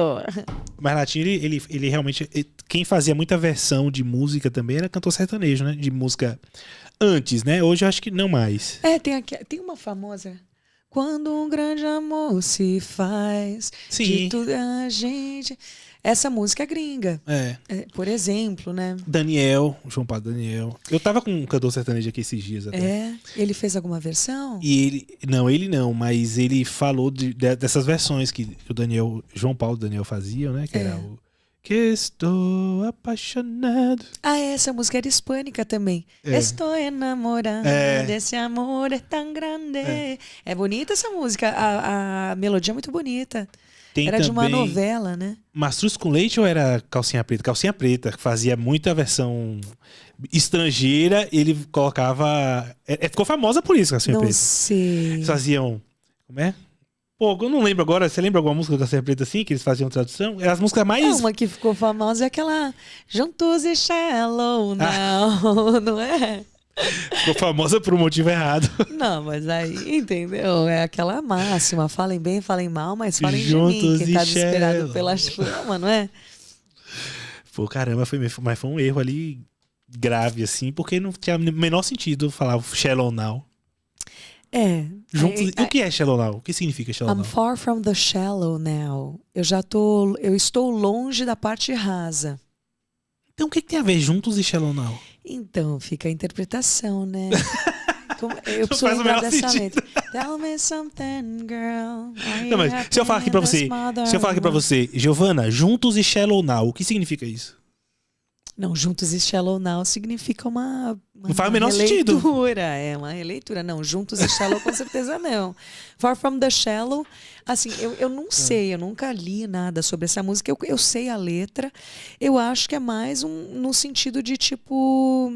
Mas latino, ele realmente... Quem fazia muita versão de música também era cantor sertanejo, né? De música antes, né? Hoje eu acho que não mais. Tem uma famosa... Quando um grande amor se faz, Sim. de tudo a gente... Essa música é gringa, por exemplo, né? João Paulo Daniel. Eu tava com um cantor sertanejo aqui esses dias até. Ele fez alguma versão? E ele não, mas ele falou dessas versões que o João Paulo Daniel faziam, né? Que era o Que estou apaixonado. Essa música era hispânica também. Estou enamorada desse amor é tão grande. É bonita essa música, a melodia é muito bonita. Era de uma novela, né? Mastruz com Leite ou era Calcinha Preta? Calcinha Preta, que fazia muita versão estrangeira, ele colocava... ficou famosa por isso, Calcinha Preta. Não sei. Eles faziam... Como é? Pô, eu não lembro agora. Você lembra alguma música da Calcinha Preta assim, que eles faziam tradução? Eram as músicas mais... Uma que ficou famosa é aquela Juntos e Shallow Now, não é? Ficou famosa por um motivo errado. Não, mas aí, entendeu? É aquela máxima. Falem bem, falem mal, mas falem Juntos de mim. Quem tá e desesperado shallow. pela fama, não é? Pô, caramba, mas foi um erro ali grave, assim, porque não tinha o menor sentido falar Shallow Now. Juntos... O que é Shallow Now? O que significa Shallow I'm Now? far from the shallow now. Eu estou longe da parte rasa. Então o que tem a ver Juntos e Shallow Now? Então, fica a interpretação, né? Eu preciso faz o lembrar menor dessa sentido. letra. Tell me something, girl. Não, mas se eu falar aqui pra você, Giovana, Juntos e Shallow Now, o que significa isso? Não, Juntos e Shallow Now significa uma Não faz o menor sentido. releitura. É uma releitura. Não, Juntos e Shallow com certeza não. Far from the Shallow, assim, eu não sei, eu nunca li nada sobre essa música. Eu sei a letra. Eu acho que é mais no sentido de tipo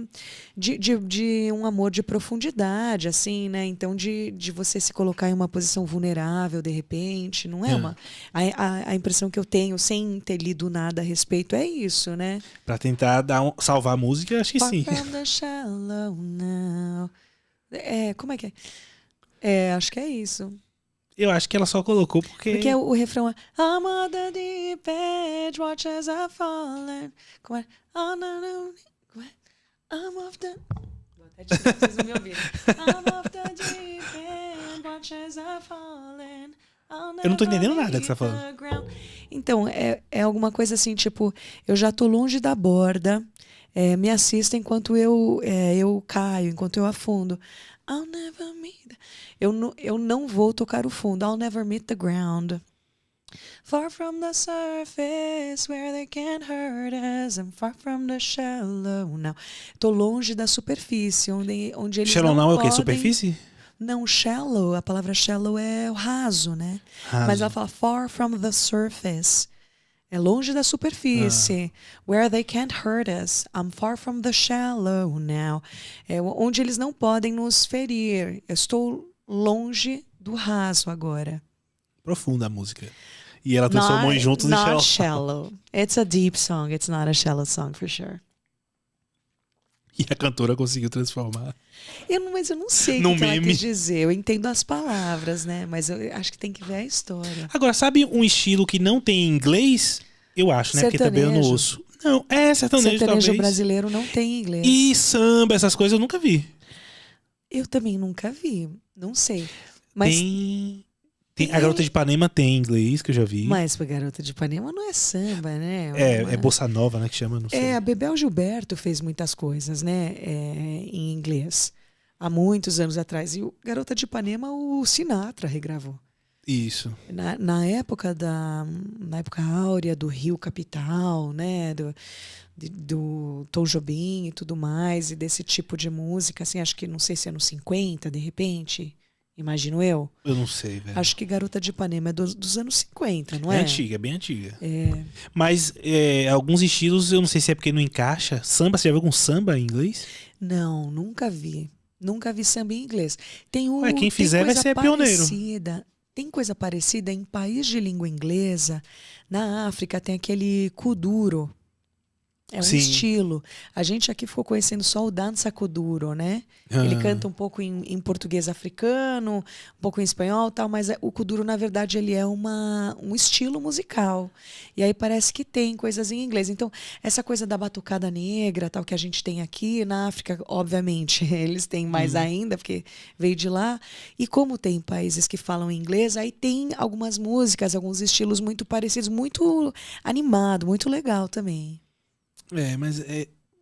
de um amor de profundidade, assim, né? Então de você se colocar em uma posição vulnerável de repente, não é uma a impressão que eu tenho sem ter lido nada a respeito é isso, né? Pra tentar salvar a música, acho que Far sim. from the shallow now. Como é que é? Acho que é isso. Eu acho que ela só colocou porque... Porque o refrão é I'm on the deep edge, watch as I fallen. Como é? Oh, no, no. Como é? I'm off the... Vou até tirar, vocês não me ouviram. I'm off the deep end, watch as I fallen. Eu não tô entendendo nada que você tá falando. Então, é alguma coisa assim, tipo, eu já tô longe da borda, me assista enquanto eu caio, enquanto eu afundo. I'll never meet... Eu não vou tocar o fundo. I'll never meet the ground. Far from the surface where they can't hurt us. I'm far from the shallow now. Tô longe da superfície, onde eles Shallow não Now é o podem... quê? Superfície? Não, shallow, a palavra shallow é o raso, né? Raso. Mas ela fala far from the surface. É longe da superfície. Where they can't hurt us. I'm far from the shallow now. É onde eles não podem nos ferir. Eu estou longe do raso agora. Profunda a música. E ela transformou em Juntos e Not Shallow. shallow. It's a deep song. It's not a shallow song, for sure. E a cantora conseguiu transformar. Mas eu não sei o Num que ela meme. quis dizer. Eu entendo as palavras, né? Mas eu acho que tem que ver a história. Agora, sabe um estilo que não tem em inglês? Eu acho, né? Porque também eu não Sertanejo. ouço. Não, sertanejo talvez. Brasileiro não tem inglês. E samba, essas coisas eu nunca vi. Eu também nunca vi. Não sei. Mas, A Garota de Ipanema tem em inglês, que eu já vi. mas a Garota de Ipanema não é samba, né? É bossa nova, né? Que chama, não sei. A Bebel Gilberto fez muitas coisas, né? Em inglês. Há muitos anos atrás. E o Garota de Ipanema, o Sinatra regravou. Isso. Na época áurea do Rio Capital, né? Do Tom Jobim e tudo mais, e desse tipo de música, assim, acho que, não sei se é anos 50, de repente, imagino eu. Eu não sei, velho. Acho que Garota de Ipanema é dos anos 50, não É é? antiga, é bem antiga. É. Mas alguns estilos, eu não sei se é porque não encaixa. Samba, você já viu algum samba em inglês? Não, nunca vi. Nunca vi samba em inglês. Ué, quem fizer vai ser pioneiro. Tem coisa parecida em país de língua inglesa. Na África tem aquele kuduro. É um Sim. estilo. A gente aqui ficou conhecendo só o dança kuduro, né? Ele canta um pouco em português africano, um pouco em espanhol e tal, mas o kuduro, na verdade, ele é um estilo musical. E aí parece que tem coisas em inglês. Então, essa coisa da batucada negra, tal, que a gente tem aqui, na África, obviamente, eles têm mais ainda, porque veio de lá. E como tem países que falam inglês, aí tem algumas músicas, alguns estilos muito parecidos, muito animado, muito legal também. Mas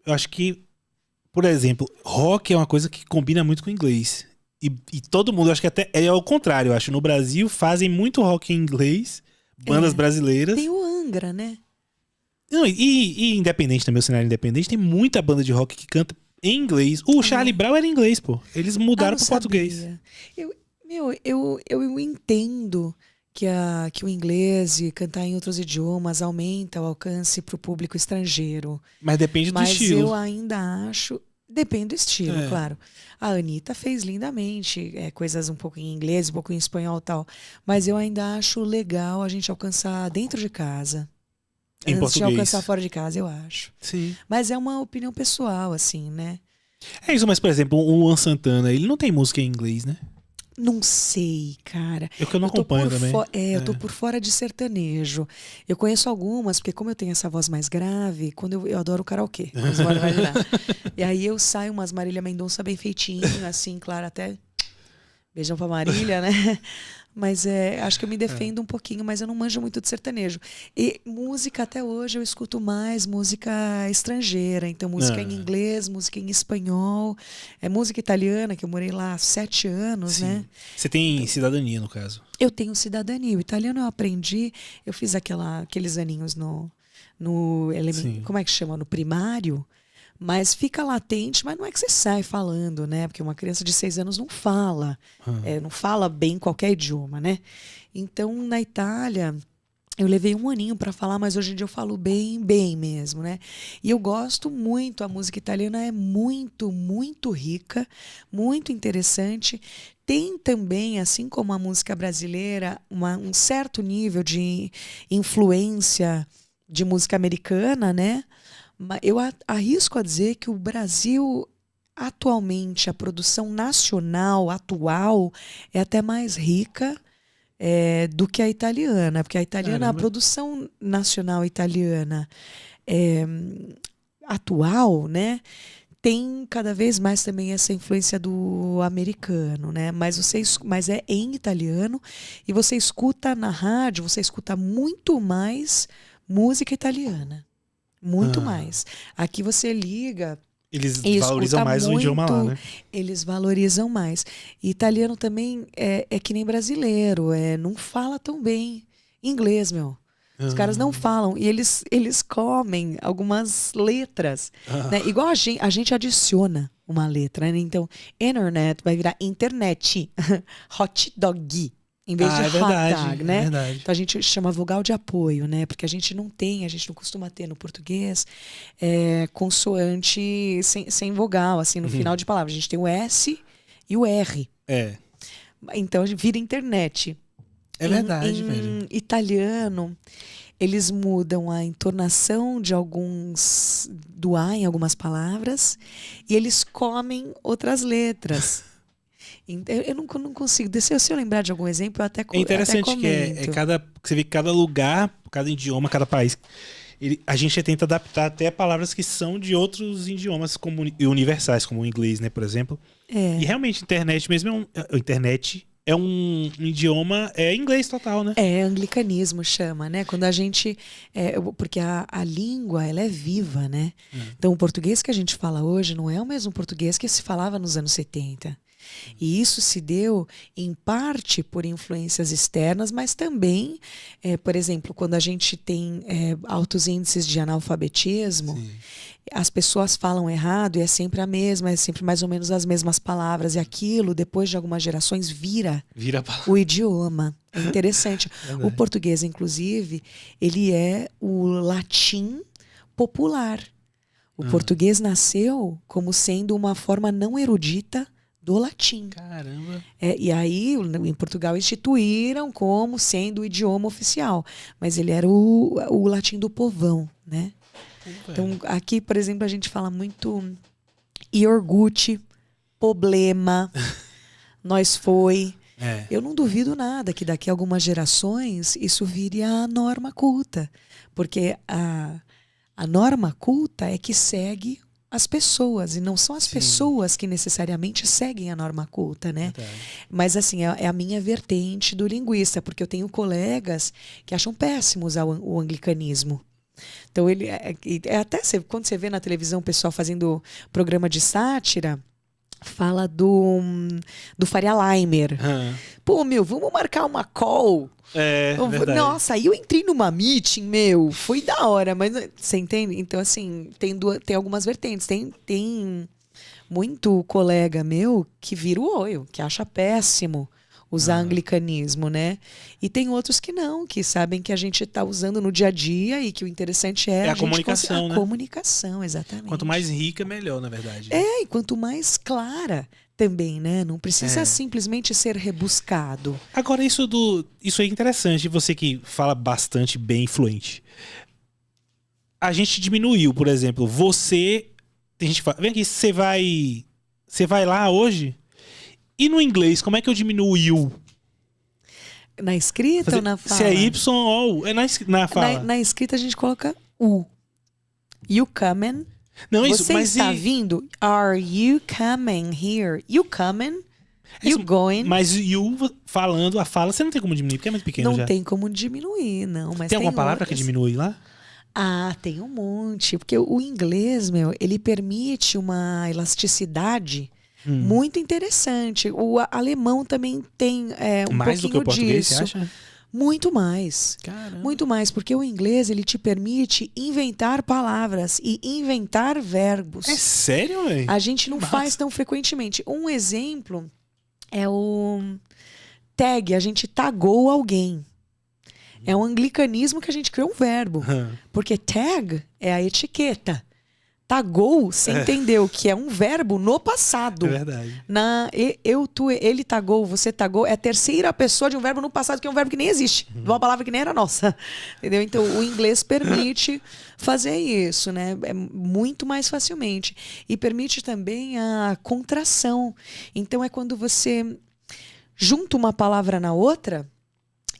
eu acho que, por exemplo, rock é uma coisa que combina muito com inglês. E todo mundo, acho que até é ao contrário, eu acho. No Brasil fazem muito rock em inglês, bandas brasileiras. Tem o Angra, né? Não, e independente também, o cenário independente, tem muita banda de rock que canta em inglês. O Charlie Brown era em inglês, pô. Eles mudaram pro português. Eu entendo que o inglês e cantar em outros idiomas aumenta o alcance para o público estrangeiro. Mas depende do estilo. Mas eu ainda acho... Depende do estilo, claro. A Anitta fez lindamente coisas um pouco em inglês, um pouco em espanhol e tal. Mas eu ainda acho legal a gente alcançar dentro de casa. Em antes português. de alcançar fora de casa, eu acho. Sim. Mas é uma opinião pessoal, assim, né? É isso, mas por exemplo, o Luan Santana, ele não tem música em inglês, né? Não sei, cara. É que eu não acompanho também. Eu tô por fora de sertanejo. Eu conheço algumas, porque como eu tenho essa voz mais grave, quando eu adoro karaokê. Você pode imaginar. E aí eu saio umas Marília Mendonça bem feitinho, assim, claro, até beijão pra Marília, né? Mas acho que eu me defendo um pouquinho, mas eu não manjo muito de sertanejo. E música, até hoje, eu escuto mais música estrangeira. Então, música em inglês, música em espanhol. Música italiana, que eu morei lá há 7 anos, Sim. né? Você tem cidadania, no caso? Eu tenho cidadania. O italiano eu aprendi, eu fiz aqueles aninhos no elemento, como é que chama? No primário. Mas fica latente, mas não é que você sai falando, né? Porque uma criança de 6 anos não fala. Não fala bem qualquer idioma, né? Então, na Itália, eu levei 1 aninho para falar, mas hoje em dia eu falo bem, bem mesmo, né? E eu gosto muito, a música italiana é muito, muito rica, muito interessante. Tem também, assim como a música brasileira, um certo nível de influência de música americana, né? Eu arrisco a dizer que o Brasil, atualmente, a produção nacional atual é até mais rica do que a italiana. Porque a italiana, Caramba. a produção nacional italiana atual, né? Tem cada vez mais também essa influência do americano, né? Mas é em italiano, e você escuta na rádio, você escuta muito mais música italiana. Muito mais. Aqui você liga... Eles e valorizam mais o idioma lá, né? Eles valorizam mais. E italiano também é que nem brasileiro. Não fala tão bem inglês, meu. Os caras não falam. E eles comem algumas letras. Né? Igual a gente adiciona uma letra. Né? Então, internet vai virar internet. Hot dog. Em vez de hot dog, né? É verdade. Então a gente chama vogal de apoio, né? Porque a gente não costuma ter no português consoante sem vogal, assim, no final de palavra. A gente tem o S e o R. Então vira internet. É verdade, velho. Em italiano, eles mudam a entonação do A em algumas palavras e eles comem outras letras. Eu não consigo. Se eu lembrar de algum exemplo, eu até comento. É interessante que você vê que cada lugar, cada idioma, cada país, a gente tenta adaptar até palavras que são de outros idiomas universais, como o inglês, né, por exemplo. E realmente, internet mesmo internet é um idioma inglês total, né? Anglicanismo chama, né? Quando a gente... porque a língua, ela é viva, né? Então, o português que a gente fala hoje não é o mesmo português que se falava nos anos 70. E isso se deu, em parte, por influências externas, mas também, por exemplo, quando a gente tem altos índices de analfabetismo, Sim. as pessoas falam errado e é sempre a mesma, é sempre mais ou menos as mesmas palavras. E aquilo, depois de algumas gerações, vira Pra... o idioma. É interessante. O português, inclusive, ele é o latim popular. O português nasceu como sendo uma forma não erudita do latim. Caramba. E aí, em Portugal, instituíram como sendo o idioma oficial. Mas ele era o latim do povão, né? Então, aqui, por exemplo, a gente fala muito iogurte, problema, nós foi. Eu não duvido nada que daqui a algumas gerações isso vire a norma culta. Porque a norma culta é que segue as pessoas, e não são as pessoas que necessariamente seguem a norma culta, né? Mas assim, é a minha vertente do linguista, porque eu tenho colegas que acham péssimos o anglicanismo. Então ele até quando você vê na televisão o pessoal fazendo programa de sátira, fala do Faria Limer. Pô, vamos marcar uma call. Verdade. Nossa, aí eu entrei numa meeting, foi da hora, mas você entende? Então, assim, tem algumas vertentes. Tem muito colega meu que vira o olho, que acha péssimo usar anglicanismo, né? E tem outros que não, que sabem que a gente está usando no dia a dia e que o interessante é a comunicação, né? A comunicação, exatamente. Quanto mais rica, melhor, na verdade. E quanto mais clara também, né? Não precisa simplesmente ser rebuscado. Agora, isso é interessante, você que fala bastante bem fluente. A gente diminuiu, por exemplo, tem gente que fala, vem aqui, você vai lá hoje? E no inglês, como é que eu diminuo you? Na escrita ou na fala? Se é Y ou na fala. Na escrita a gente coloca U. You coming? Não, isso, você está vindo? Are you coming here? You coming? You going? Mas you falando, a fala, você não tem como diminuir, porque é muito pequeno já. Não tem como diminuir, não. Mas tem alguma palavra que diminui lá? Tem um monte. Porque o inglês, ele permite uma elasticidade muito interessante. O alemão também tem mais do que o português, disso. você acha? Muito mais. Caramba. Muito mais, porque o inglês ele te permite inventar palavras e inventar verbos. É sério, velho? A gente não faz tão frequentemente. Um exemplo é o tag. A gente tagou alguém. É um anglicanismo que a gente criou um verbo. Porque tag é a etiqueta. Tagou, você entendeu que é um verbo no passado. É verdade. Ele tagou, você tagou, é a terceira pessoa de um verbo no passado, que é um verbo que nem existe. De uma palavra que nem era nossa. Entendeu? Então, o inglês permite fazer isso, né? Muito mais facilmente. E permite também a contração. Então, é quando você junta uma palavra na outra,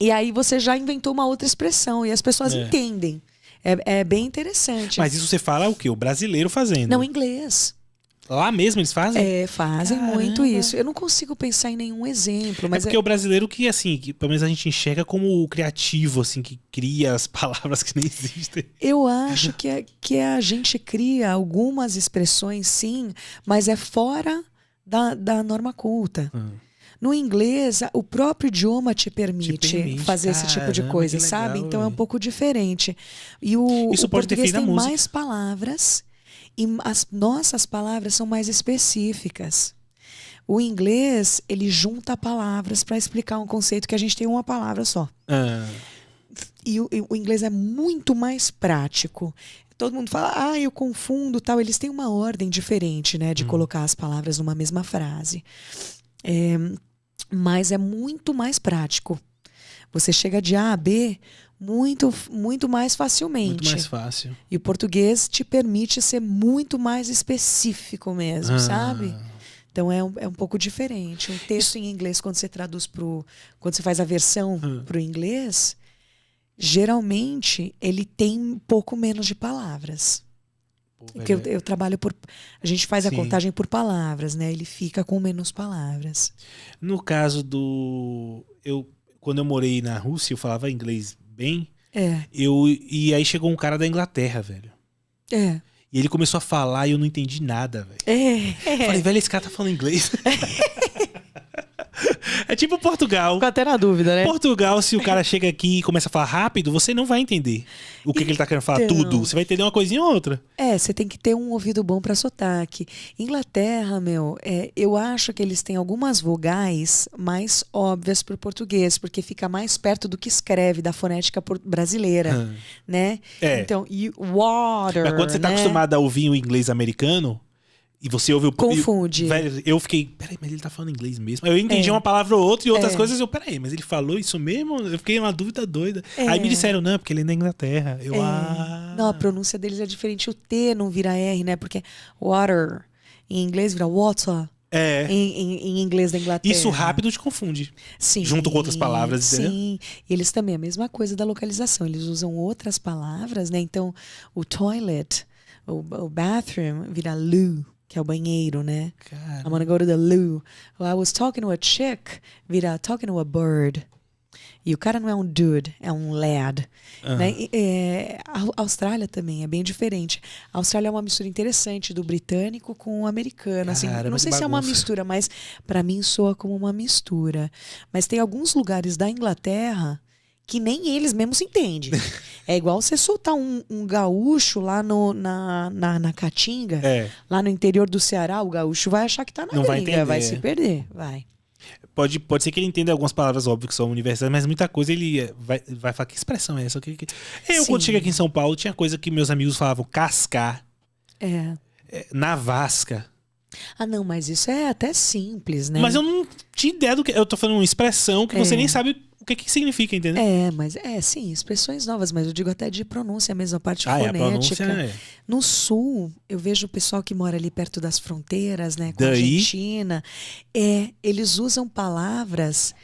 e aí você já inventou uma outra expressão, e as pessoas entendem. É bem interessante. Mas isso você fala o quê? O brasileiro fazendo? Não, inglês. Lá mesmo eles fazem? Fazem muito isso. Eu não consigo pensar em nenhum exemplo. Mas porque o brasileiro que pelo menos a gente enxerga como o criativo, assim, que cria as palavras que nem existem. Eu acho que a gente cria algumas expressões, sim, mas é fora da norma culta. No inglês, o próprio idioma te permite fazer esse tipo de coisa, sabe? Legal, então é um pouco diferente. E o português tem mais palavras e as nossas palavras são mais específicas. O inglês, ele junta palavras para explicar um conceito que a gente tem uma palavra só. E o inglês é muito mais prático. Todo mundo fala, eu confundo, tal. Eles têm uma ordem diferente, né, de colocar as palavras numa mesma frase. Mas é muito mais prático. Você chega de A a B muito, muito mais facilmente. Muito mais fácil. E o português te permite ser muito mais específico mesmo, sabe? Então é um pouco diferente. Um texto em inglês, quando você traduz quando você faz a versão para o inglês, geralmente ele tem um pouco menos de palavras. Porque eu trabalho a gente faz a contagem por palavras, né? Ele fica com menos palavras. No caso quando eu morei na Rússia, eu falava inglês bem. E aí chegou um cara da Inglaterra, velho. E ele começou a falar e eu não entendi nada, velho. Falei, velho, esse cara tá falando inglês. É tipo Portugal. Ficou até na dúvida, né? Portugal, se o cara chega aqui e começa a falar rápido, você não vai entender o que ele tá querendo falar Então. tudo. Você vai entender uma coisinha ou outra. Você tem que ter um ouvido bom pra sotaque. Inglaterra, eu acho que eles têm algumas vogais mais óbvias pro português, porque fica mais perto do que escreve, da fonética brasileira, né? É. Então, water, Mas quando você tá né? acostumado a ouvir o inglês americano, e você ouve o... Confunde. Velho, eu fiquei, peraí, mas ele tá falando inglês mesmo? Eu entendi uma palavra ou outra e outras coisas, peraí, mas ele falou isso mesmo? Eu fiquei uma dúvida doida. Aí me disseram, não, porque ele é da Inglaterra. Não, a pronúncia deles é diferente. O T não vira R, né? Porque water, em inglês, vira water. Em inglês da Inglaterra. Isso rápido te confunde. Sim, junto com outras palavras, entendeu? Sim, e eles também, a mesma coisa da localização. Eles usam outras palavras, né? Então, o toilet, o bathroom, vira loo, que é o banheiro, né? Cara. I'm gonna go to the loo. I was talking to a chick, vira talking to a bird. E o cara não é um dude, é um lad. Né? A Austrália também é bem diferente. A Austrália é uma mistura interessante do britânico com o americano. Assim, Caramba, não sei que se é uma bagunça. mistura, mas pra mim soa como uma mistura. Mas tem alguns lugares da Inglaterra que nem eles mesmos se entendem. É igual você soltar um gaúcho lá na Caatinga, lá no interior do Ceará, o gaúcho vai achar que tá na Não vai gringa, entender. vai se perder, vai. Pode ser que ele entenda algumas palavras óbvias que são universais, mas muita coisa ele vai falar, que expressão é essa? Eu, quando Sim. cheguei aqui em São Paulo, tinha coisa que meus amigos falavam cascar, navasca. Ah, não, mas isso é até simples, né? Mas eu não tinha ideia do que... Eu tô falando uma expressão que você nem sabe o que significa, entendeu? Sim, expressões novas, mas eu digo até de pronúncia mesmo, a parte A fonética. pronúncia No sul, eu vejo o pessoal que mora ali perto das fronteiras, né, com a Daí? Argentina, eles usam palavras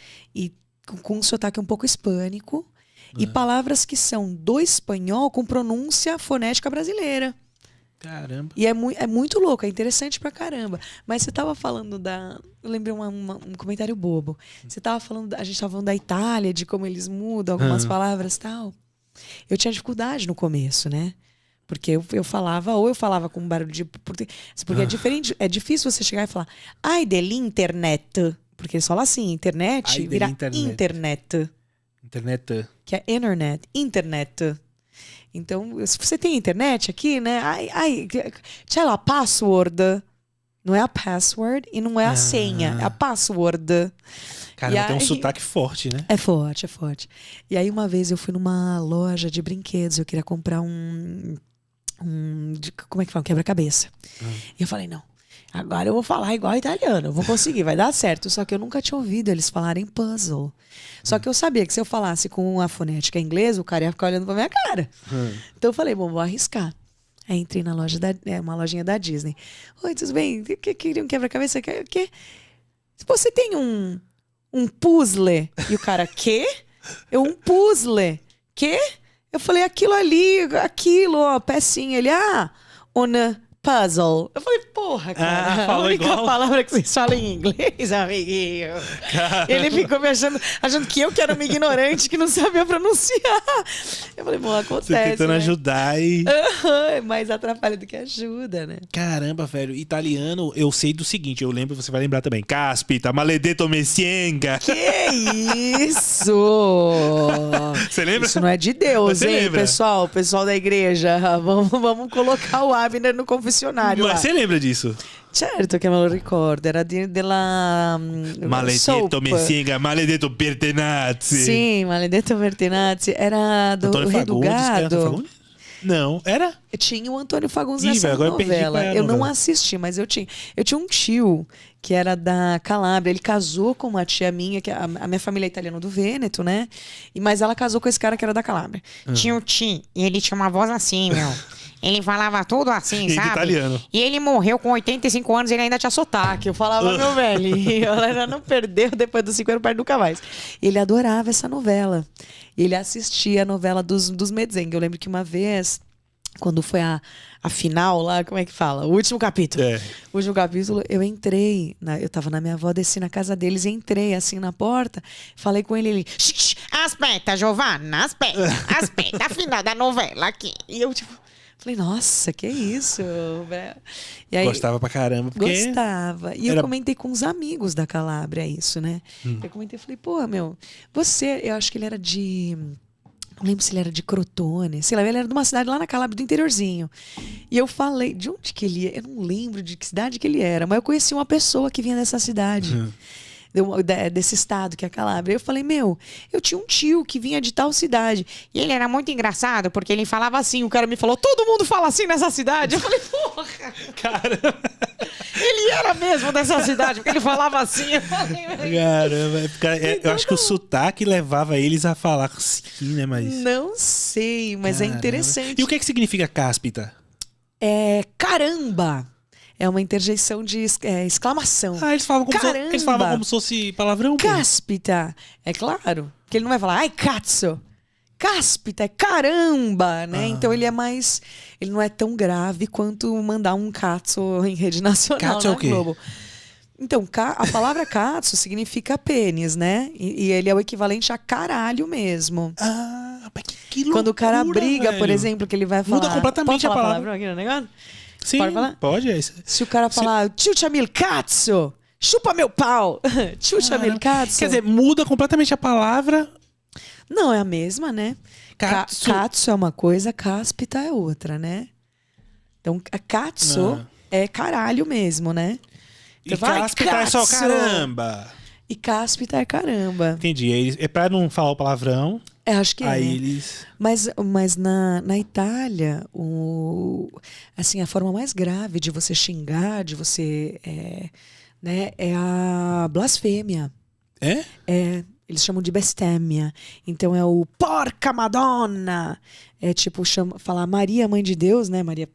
com um sotaque um pouco hispânico e palavras que são do espanhol com pronúncia fonética brasileira. Caramba. E é muito louco, é interessante pra caramba. Mas você tava falando eu lembrei um comentário bobo. Você tava falando, a gente tava falando da Itália, de como eles mudam algumas palavras e tal. Eu tinha dificuldade no começo, né? Porque eu falava com um barulho de português. Porque é diferente, é difícil você chegar e falar, ai, dell'internet. Porque eles falam assim, internet Ai, vira dell'internet. internet. Internet. Que é internet. Então, se você tem internet aqui, né? Sei lá, password. Não é a password e não é a senha, é a password. Caramba, tem um sotaque forte, né? É forte, é forte. E aí, uma vez eu fui numa loja de brinquedos, eu queria comprar como é que fala? Um quebra-cabeça. E eu falei, não, agora eu vou falar igual italiano, eu vou conseguir, vai dar certo. Só que eu nunca tinha ouvido eles falarem puzzle. Só que eu sabia que se eu falasse com a fonética inglesa, o cara ia ficar olhando pra minha cara. Então eu falei, bom, vou arriscar. Aí entrei na loja uma lojinha da Disney. Oi, tudo bem? Queria um quebra-cabeça? O quê? Você tem um puzzle? E o cara, quê? Um puzzle? Quê? Eu falei, aquilo, ó, pecinha. Ele, puzzle. Eu falei, porra, cara, a única palavra que vocês falam em inglês, amiguinho. Caramba. Ele ficou me achando que eu que era uma ignorante que não sabia pronunciar. Eu falei, bom, acontece, Você tentando né? ajudar e... Mais atrapalha do que ajuda, né? Caramba, velho. Italiano, eu sei do seguinte, eu lembro, você vai lembrar também. Caspita, maledetto me sienga. Que isso? Você lembra? Isso não é de Deus, Você hein, lembra? pessoal? Pessoal da igreja. Vamos colocar o Abner no confessionário lá. Mas você lembra disso? Certo che me lo ricordo, era della Maledetto me sienga, maledetto Bertenazzi. Sim, Maledetto Bertenazzi. Era do Antônio Rei do Fagundes, era Gado. Antônio Fagundes? Não, era? Tinha o Antônio Fagundes Ih, nessa velho, agora eu perdi qual novela. é a Eu não novela. assisti, mas eu tinha. Eu tinha um tio que era da Calábria. Ele casou com uma tia minha, que a minha família é italiana do Vêneto, né? Mas ela casou com esse cara que era da Calábria. Tinha o Tim, e ele tinha uma voz assim, meu. Ele falava tudo assim, Em sabe? italiano. E ele morreu com 85 anos e ele ainda tinha Sotaque, eu falava, meu velho, ela já não perdeu depois dos 50, não perde nunca mais. Ele adorava essa novela. Ele assistia a novela dos Medzeng. Eu lembro que uma vez, quando foi a final lá, como é que fala? O último capítulo. O último capítulo, eu entrei, eu tava na minha avó, desci na casa deles, entrei assim na porta, falei com ele, Aspetta, Giovanna, aspetta, a final da novela aqui. e eu tipo... Falei, nossa, que isso? E aí, Gostava pra caramba. Porque gostava. E era- eu comentei com uns amigos da Calábria isso, né? Eu comentei, falei, pô, meu, você, eu acho que ele era de... Não lembro se ele era de Crotone, sei lá, ele era de uma cidade lá na Calábria, do interiorzinho. E eu falei, de onde que ele ia? Eu não lembro de que cidade que ele era, mas eu conheci uma pessoa que vinha dessa cidade. Desse estado que é a Calábria. Eu falei, meu, eu tinha um tio que vinha de tal cidade. E ele era muito engraçado, porque ele falava assim. O cara me falou, todo mundo fala assim nessa cidade. Eu falei, porra, Caramba, ele era mesmo dessa cidade, porque ele falava assim. Eu falei, caramba. Eu acho que o sotaque levava eles a falar assim, né? Mas... Não sei, mas é Caramba. interessante. E o que significa cáspita? É caramba. É uma interjeição de exclamação. Ah, eles falavam como se fosse palavrão, pô. Cáspita. É claro. Porque ele não vai falar, ai, cazzo. Cáspita é caramba, né? Então ele é mais... Ele não é tão grave quanto mandar um cazzo em rede nacional Cazzo é na o quê? Globo. Então, a palavra cazzo significa pênis, né? E ele é o equivalente a caralho mesmo. Ah, mas que loucura, Quando o cara briga, velho. por exemplo, que ele vai falar... Muda completamente Pode falar a palavra. palavrão aqui no negócio? Sim, Pode falar? pode. É isso. Se o cara falar, tio Chamil, cazzo, chupa meu pau. Tio Chamil, cazzo. Quer dizer, muda completamente a palavra. Não, é a mesma, né? Cazzo. Cazzo é uma coisa, cáspita é outra, né? Então, cazzo é caralho mesmo, né? E vai, cáspita é só cazzo. caramba. E cáspita é caramba. Entendi. É pra não falar o palavrão. Acho que Aí é. eles... Mas na Itália, assim, a forma mais grave de você xingar, de você... né, é a blasfêmia. É? Eles chamam de bestemmia. Então é o porca Madonna. É tipo falar Maria, mãe de Deus, né? Maria,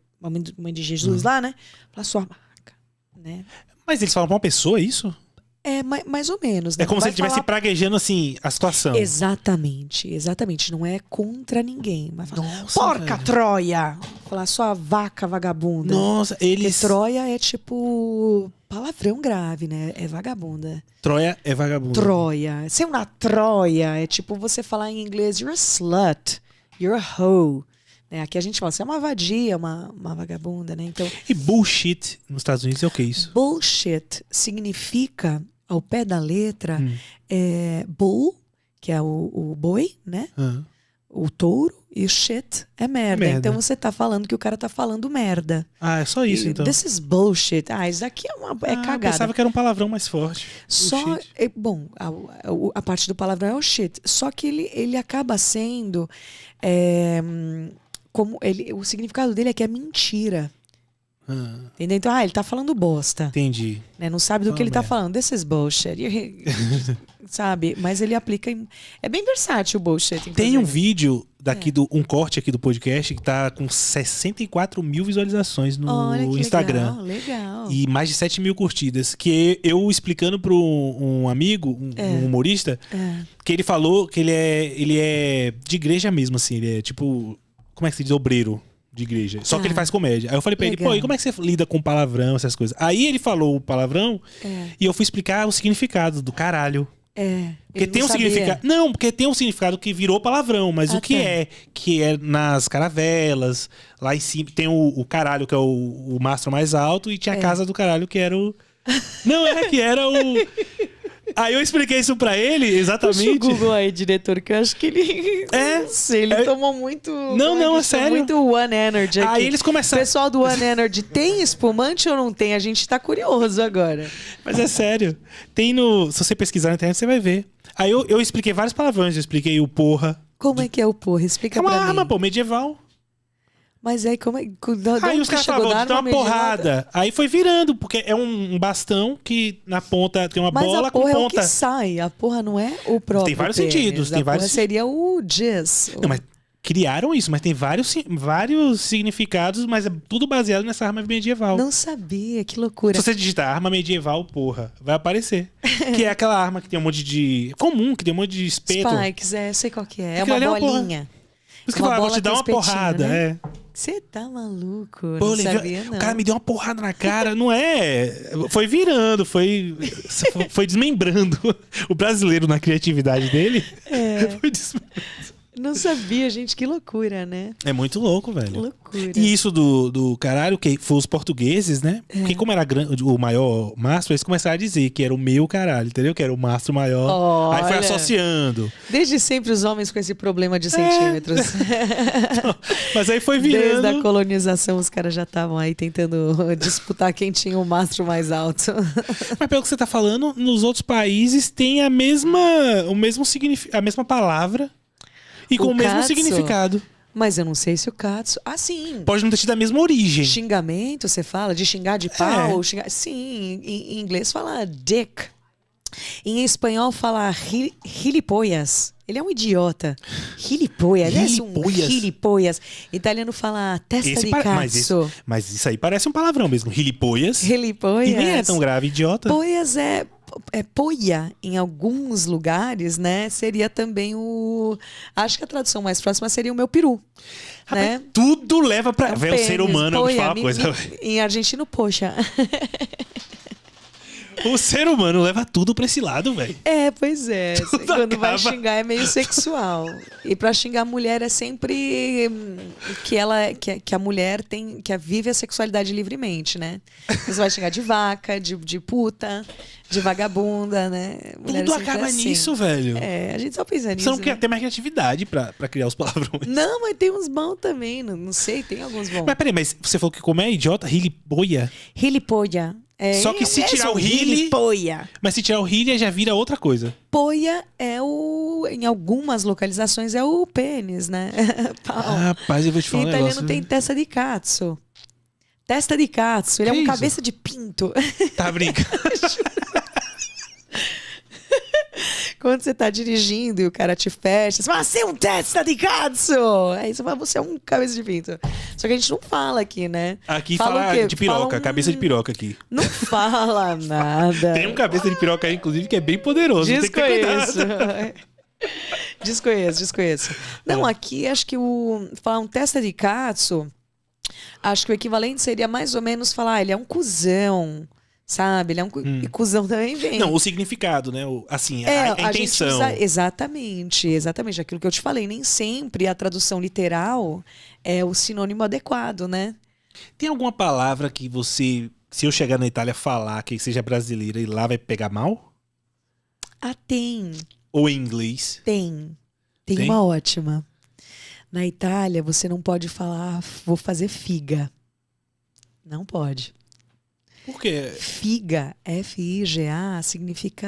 mãe de Jesus lá, né? Falar sua vaca, né? Mas eles falam pra uma pessoa isso? É mais ou menos, né? É como Não se vai ele estivesse falar- praguejando, assim, a situação. Exatamente. Não é contra ninguém. Vai falar, Nossa, porca velho. Troia! Falar sua vaca vagabunda. Nossa, Porque eles... Troia é tipo palavrão grave, né? É vagabunda. Troia é vagabundo. Troia. Ser uma Troia é tipo você falar em inglês, you're a slut, you're a hoe. Né? Aqui a gente fala, você é uma vadia, uma vagabunda, né? Então, E bullshit nos Estados Unidos é o que isso? bullshit significa, ao pé da letra, bull, que é o boi, né? Ah. O touro, e o shit é merda. Merda. Então você tá falando que o cara tá falando merda. Ah, é só isso, E então. This is bullshit. Ah, isso daqui é Eu cagada. pensava que era um palavrão mais forte. Só, Bullshit. bom, a parte do palavrão é o shit. Só que ele acaba sendo como o significado dele é que é mentira. Ah, Entendeu? Então, ele tá falando bosta. entendi. Né? Não sabe do que ele tá merda. falando. This is bullshit. Sabe? Mas ele aplica é bem versátil o bullshit. Tem um inclusive. vídeo daqui um corte aqui do podcast que tá com 64 mil visualizações no Olha que Instagram. Legal. E mais de 7 mil curtidas. Que eu explicando para um amigo, um humorista, que ele falou que ele é de igreja mesmo, assim. Ele é tipo, como é que se diz? Obreiro de igreja. Só que ele faz comédia. Aí eu falei pra ele, Legal. pô, e como é que você lida com palavrão, essas coisas? Aí ele falou o palavrão e eu fui explicar o significado do caralho. Porque Ele tem não um sabia. significado. Não, porque tem um significado que virou palavrão, mas Ah, o que tá. é? Que é nas caravelas, lá em cima. Tem o caralho, que é o mastro mais alto, e tinha a casa do caralho, que era o. Não, que era o. Aí eu expliquei isso pra ele, Puxa o exatamente. Google aí, diretor, que eu acho que ele. É. Não sei, ele tomou muito. Não, como é que chama? sério. Muito One Energy aqui. Aí eles começaram. Pessoal do One Energy, tem espumante ou não tem? A gente tá curioso agora. Mas é sério. Tem no. Se você pesquisar na internet, você vai ver. Aí eu expliquei vários palavrões. Eu expliquei o porra. Como é que é o porra? Explica É uma pra arma, mim. pô, medieval. Mas aí, como é. De Aí onde os que caras chegou falavam, da vou te dar arma uma medieval? porrada. Aí foi virando, porque é um bastão que na ponta tem uma Mas bola a com porra é o ponta. que sai. A porra não é o próprio Tem vários pênis. sentidos, A tem porra vários- seria o jizz. Não, mas criaram isso, mas tem vários significados, mas é tudo baseado nessa arma medieval. Não sabia, que loucura. Se você digitar arma medieval, porra, vai aparecer. Que é aquela arma que tem um monte de... comum, que tem um monte de espeto. Spikes, sei qual que é. É Aquilo uma ali é uma porra. bolinha. Por isso que Uma eu falava, vou bola te dar com uma espetinho, porrada. né? É. Você tá maluco? Pô, Não Olivia, sabia, não. o cara me deu uma porrada na cara. Não é... Foi virando, foi desmembrando. O brasileiro, na criatividade dele, foi desmembrando. Não sabia, gente, que loucura, né? É muito louco, velho. Loucura. E isso do caralho, que foi os portugueses, né? Porque como era o maior mastro, eles começaram a dizer que era o meu caralho, entendeu? Que era o mastro maior. Aí foi Olha. associando. Desde sempre os homens com esse problema de centímetros. Mas aí foi virando. Desde a colonização os caras já estavam aí tentando disputar quem tinha o mastro mais alto. Mas pelo que você tá falando, nos outros países tem a mesma palavra e com o mesmo katsu. significado. Mas eu não sei se o katsu... Ah, sim. Pode não ter tido a mesma origem. Xingamento, você fala? De xingar de pau? Sim, em inglês fala dick. Em espanhol fala gilipollas. Ele é um idiota. Gilipollas. Gilipollas. Italiano fala testa de cazzo. Mas isso aí parece um palavrão mesmo. Gilipollas. Gilipollas. E nem é tão grave, idiota. Poias é poia em alguns lugares, né? Seria também o... Acho que a tradução mais próxima seria o meu peru. Rapaz, Né? tudo leva pra... É um Véi, o ser pênis, humano, eu vou te poia, falar uma coisa. Em argentino, poxa. O ser humano leva tudo pra esse lado, velho. É, pois é. Tudo Quando vai acaba. xingar é meio sexual. E pra xingar a mulher é sempre que a mulher vive a sexualidade livremente, né? Você vai xingar de vaca, de puta, de vagabunda, né? Mulher Tudo é sempre acaba assim. nisso, velho. É, a gente só pensa nisso. Você não né? quer ter mais criatividade pra criar os palavrões. Não, mas tem uns bons também. Não sei, tem alguns bons. Mas peraí, mas você falou que como é idiota, gilipolha. Gilipolha. É, Só que se tirar o hili- gilipolha. Mas se tirar o hilha, já vira outra coisa. Poia é em algumas localizações é o pênis, né? Pau. Rapaz, eu vou te falar Em um italiano negócio. tem testa de cazzo. Testa de cazzo. Ele Que é um isso? cabeça de pinto. Tá brincando. Quando você tá dirigindo e o cara te fecha, você fala, você é um testa de cazzo. Aí você fala, você é um cabeça de pinto. Só que a gente não fala aqui, né? Aqui Fala o fala quê? de piroca, Fala um- cabeça de piroca aqui. Não fala nada. Tem um cabeça de piroca aí, inclusive, que é bem poderoso. Tem que ter Desconheço. cuidado. Desconheço. Não, aqui acho que falar um testa de cazzo, acho que o equivalente seria mais ou menos falar, ele é um cuzão, sabe? Ele é um e cuzão também vem. Não, o significado, né? Assim, a a gente intenção. usa exatamente aquilo que eu te falei. Nem sempre a tradução literal é o sinônimo adequado, né? Tem alguma palavra que você, se eu chegar na Itália falar que seja brasileira e lá vai pegar mal? Ah, tem. Ou em inglês? Tem Tem? uma ótima. Na Itália, você não pode falar, vou fazer figa. Não pode. Por quê? Figa, F-I-G-A, significa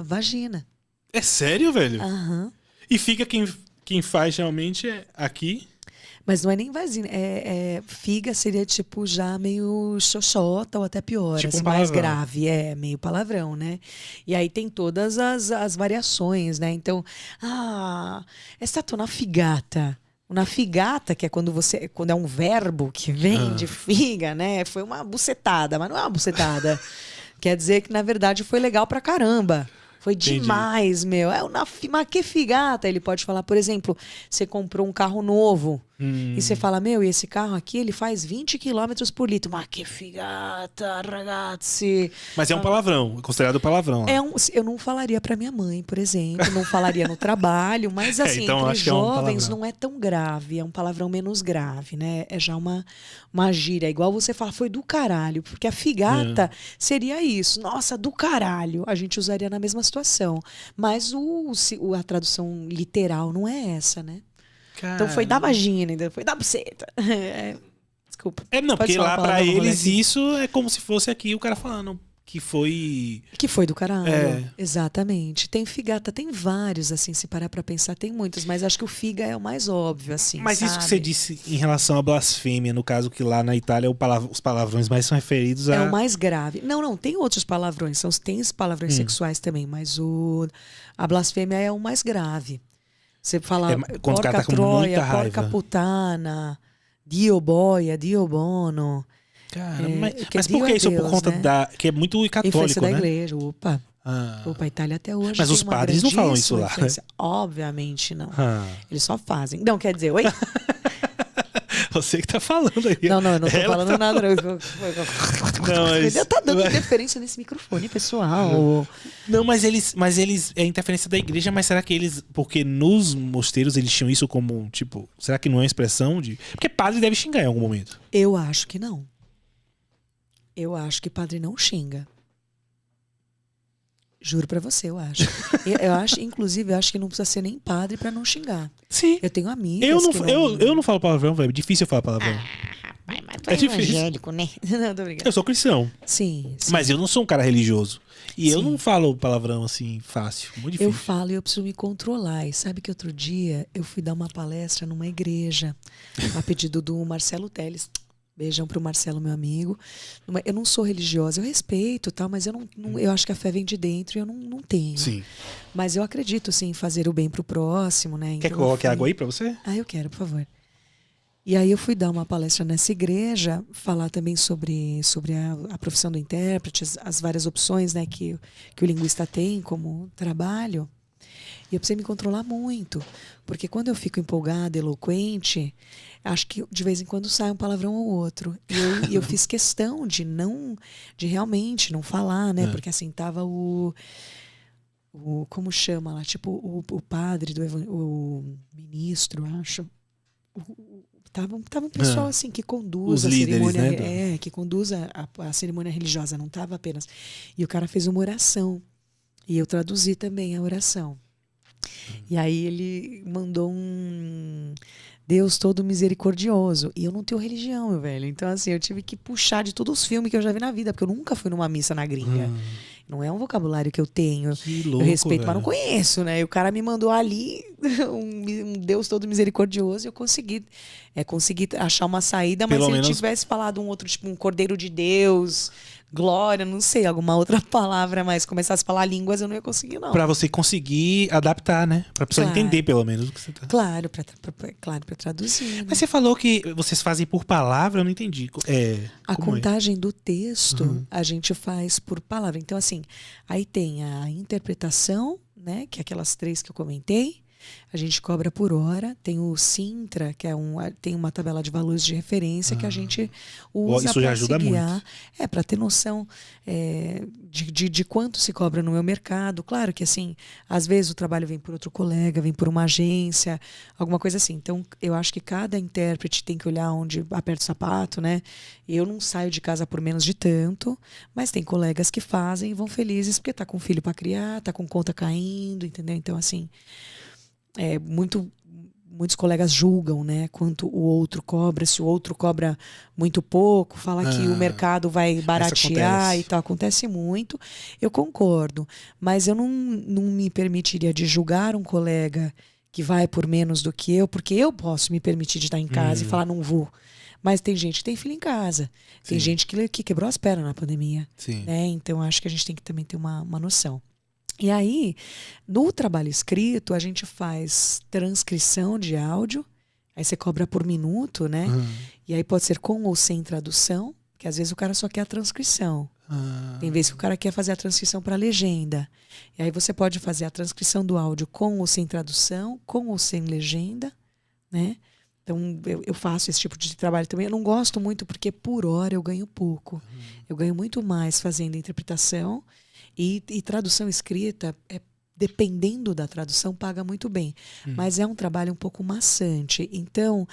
vagina. É sério, velho? Aham. E fica quem faz realmente é aqui. Mas não é nem vagina. Figa seria tipo já meio xoxota ou até pior, Tipo um assim, mais palavrão. grave. É, meio palavrão, né? E aí tem todas as variações, né? Então, é stato una figata. Una figata, que é quando é um verbo que vem de figa, né? Foi uma bucetada, mas não é uma bucetada. Quer dizer que, na verdade, foi legal pra caramba. Foi Entendi. demais, meu. Mas que figata. Ele pode falar, por exemplo, você comprou um carro novo e você fala, meu, e esse carro aqui, ele faz 20 km por litro. Mas que figata, ragazzi. Mas é um palavrão, é considerado palavrão. lá. Eu não falaria pra minha mãe, por exemplo, não falaria no trabalho, mas assim, então entre acho que é um jovens palavrão. não é tão grave, é um palavrão menos grave, né? É já uma gíria, igual você fala, foi do caralho, porque a figata seria isso, nossa, do caralho, a gente usaria na mesma situação, mas a tradução literal não é essa, né? Então foi da vagina, ainda foi da buceta. Desculpa. Não, Pode porque falar lá a pra palavra, eu vou ler eles aqui. isso é como se fosse aqui o cara falando que foi... Que foi do caralho. É. Exatamente. Tem figata, tem vários, assim, se parar pra pensar, tem muitos, mas acho que o figa é o mais óbvio, assim. Mas isso que sabe? você disse em relação à blasfêmia, no caso que lá na Itália os palavrões mais são referidos a... É o mais grave. Não, tem outros palavrões, tem os palavrões sexuais também, mas a blasfêmia é o mais grave. Você fala quando o cara porca tá com troia, muita raiva. porca putana, dio boia, dio bono. Cara, que mas por Dio que é isso? Por Deus, conta né? que é muito católico, Influência da né? igreja, opa. Ah. Opa, a Itália até hoje Mas tem os uma padres não falam isso grandíssima lá, né? influência. Obviamente não. Ah. Eles só fazem. Não, quer dizer, oi? Você que tá falando aí. Não, eu não tô Ela falando tá nada. Não, mas... Tá dando interferência nesse microfone, pessoal. Não, mas eles é interferência da igreja, mas será que eles, porque nos mosteiros eles tinham isso como, tipo, será que não é uma expressão de... Porque padre deve xingar em algum momento. Eu acho que não. Eu acho que padre não xinga. Juro pra você, eu acho. Eu acho, inclusive, eu acho que não precisa ser nem padre pra não xingar. Sim. Eu tenho amigas Eu não falo palavrão, velho. É difícil eu falar palavrão. Rapaz, mas tu É é difícil. evangélico, né? Não, tô brincando. Eu sou cristão, Sim. mas eu não sou um cara religioso. E eu Sim. não falo palavrão assim fácil. Muito difícil. Eu falo e eu preciso me controlar. E sabe que outro dia eu fui dar uma palestra numa igreja, a pedido do Marcelo Teles. Beijão pro Marcelo, meu amigo. Eu não sou religiosa, eu respeito, tal, mas eu acho que a fé vem de dentro e eu não tenho. Sim. Mas eu acredito, sim, em fazer o bem pro próximo, né? Quer que eu coloque água aí pra você? Ah, eu quero, por favor. E aí eu fui dar uma palestra nessa igreja, falar também sobre a profissão do intérprete, as várias opções, né, que o linguista tem como trabalho. E eu precisei me controlar muito, porque quando eu fico empolgada, eloquente, acho que de vez em quando sai um palavrão ou outro. E eu fiz questão de realmente não falar, né? Porque assim, tava o como chama lá? Tipo, o padre, o ministro, acho. Tava um pessoal assim que conduz Os a líderes, cerimônia, né? que conduz a cerimônia religiosa, não tava apenas. E o cara fez uma oração. E eu traduzi também a oração. E aí ele mandou um Deus todo misericordioso. E eu não tenho religião, meu velho. Então, assim, eu tive que puxar de todos os filmes que eu já vi na vida, porque eu nunca fui numa missa na gringa. Não é um vocabulário que eu tenho. Que louco, eu respeito, velho. mas não conheço, né? E o cara me mandou ali um Deus todo misericordioso e eu consegui achar uma saída, mas Pelo se ele menos- tivesse falado um outro, tipo, um Cordeiro de Deus, glória, não sei, alguma outra palavra, mas começasse a falar línguas, eu não ia conseguir, não. Pra você conseguir adaptar, né? Pra pessoa Claro. entender, pelo menos, o que você tá... Claro, pra traduzir. Né? Mas você falou que vocês fazem por palavra, eu não entendi. A como é? contagem do texto a gente faz por palavra. Então, assim, aí tem a interpretação, né? Que é aquelas 3 que eu comentei. A gente cobra por hora. Tem o Sintra, que tem uma tabela de valores de referência que a gente usa Isso já para ajuda se guiar. muito. Para ter noção de quanto se cobra no meu mercado. Claro que, assim, às vezes o trabalho vem por outro colega, vem por uma agência, alguma coisa assim. Então, eu acho que cada intérprete tem que olhar onde aperta o sapato, né? Eu não saio de casa por menos de tanto, mas tem colegas que fazem e vão felizes porque tá com filho para criar, tá com conta caindo, entendeu? Então, assim... muitos colegas julgam, né, quanto o outro cobra, se o outro cobra muito pouco, fala que o mercado vai baratear acontece. e tal, acontece muito. Eu concordo, mas eu não me permitiria de julgar um colega que vai por menos do que eu, porque eu posso me permitir de estar em casa e falar não vou. Mas tem gente que tem filho em casa, tem gente que quebrou as pernas na pandemia, Sim. né? Então acho que a gente tem que também ter uma noção. E aí, no trabalho escrito, a gente faz transcrição de áudio, aí você cobra por minuto, né? E aí pode ser com ou sem tradução, que às vezes o cara só quer a transcrição. Tem vezes que o cara quer fazer a transcrição para legenda. E aí você pode fazer a transcrição do áudio com ou sem tradução, com ou sem legenda, né? Então, eu faço esse tipo de trabalho também. Eu não gosto muito porque por hora eu ganho pouco. Eu ganho muito mais fazendo interpretação. E tradução escrita, dependendo da tradução, paga muito bem. Mas é um trabalho um pouco maçante. Então,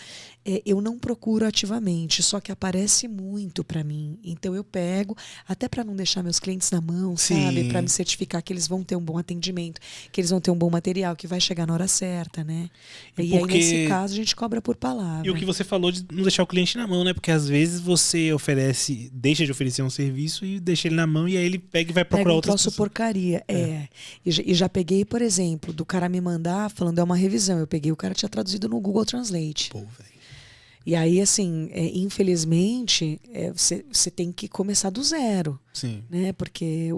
eu não procuro ativamente, só que aparece muito para mim. Então, eu pego, até para não deixar meus clientes na mão, sabe? Para me certificar que eles vão ter um bom atendimento, que eles vão ter um bom material, que vai chegar na hora certa, né? E aí, nesse caso, a gente cobra por palavra. E o que você falou de não deixar o cliente na mão, né? Porque às vezes você deixa de oferecer um serviço e deixa ele na mão e aí ele pega e vai procurar outras pessoas. Porcaria, E já peguei, por exemplo, do cara me mandar falando é uma revisão. Eu peguei, o cara tinha traduzido no Google Translate. Pô, velho. E aí, assim, infelizmente, você tem que começar do zero. Sim. Né? Porque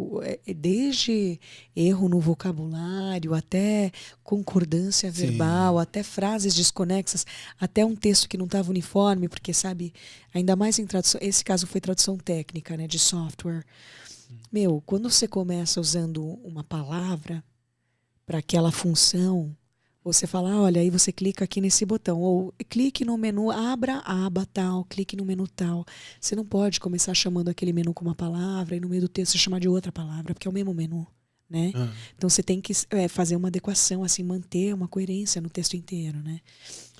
desde erro no vocabulário, até concordância verbal, até frases desconexas, até um texto que não estava uniforme, porque, sabe, ainda mais em tradução, esse caso foi tradução técnica, né, de software. Meu, quando você começa usando uma palavra para aquela função, Ou você fala, olha, aí você clica aqui nesse botão. Ou clique no menu, abra a aba tal, clique no menu tal. Você não pode começar chamando aquele menu com uma palavra e no meio do texto você chamar de outra palavra, porque é o mesmo menu, né? Então você tem que fazer uma adequação, assim, manter uma coerência no texto inteiro, né?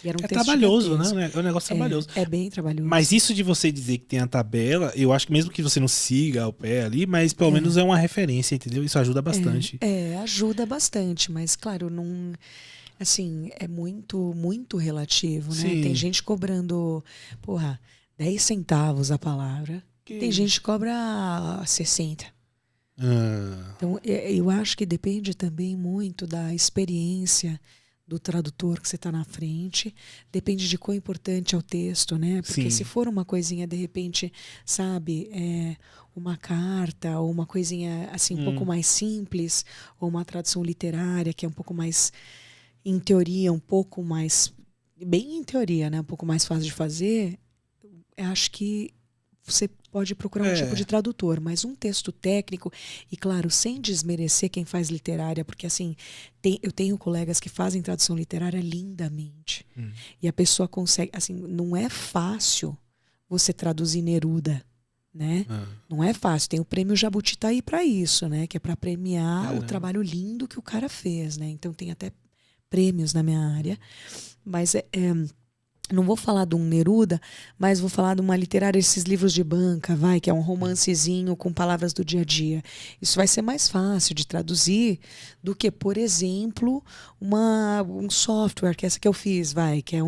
E era um texto trabalhoso, gigantesco. né? É um negócio trabalhoso. É bem trabalhoso. Mas isso de você dizer que tem a tabela, eu acho que mesmo que você não siga ao pé ali, mas pelo menos é uma referência, entendeu? Isso ajuda bastante. Ajuda bastante, mas claro, não... Assim, é muito, muito relativo, né? Sim. Tem gente cobrando, 10 centavos a palavra. Tem gente que cobra 60. Então, eu acho que depende também muito da experiência do tradutor que você está na frente. Depende de quão importante é o texto, né? Porque se for uma coisinha, de repente, sabe, uma carta ou uma coisinha assim um pouco mais simples, ou uma tradução literária que é um pouco mais, em teoria, um pouco mais, bem em teoria, né? Um pouco mais fácil de fazer, eu acho que você pode procurar um tipo de tradutor, mas um texto técnico, e claro, sem desmerecer quem faz literária, porque assim, eu tenho colegas que fazem tradução literária lindamente. E a pessoa consegue, assim, não é fácil você traduzir Neruda, né? Não é fácil. Tem o prêmio Jabuti tá aí para isso, né? Que é para premiar o trabalho lindo que o cara fez, né? Então tem até prêmios na minha área, mas não vou falar de um Neruda, mas vou falar de uma literária, esses livros de banca, que é um romancezinho com palavras do dia a dia. Isso vai ser mais fácil de traduzir do que, por exemplo, um software, que é essa que eu fiz, que é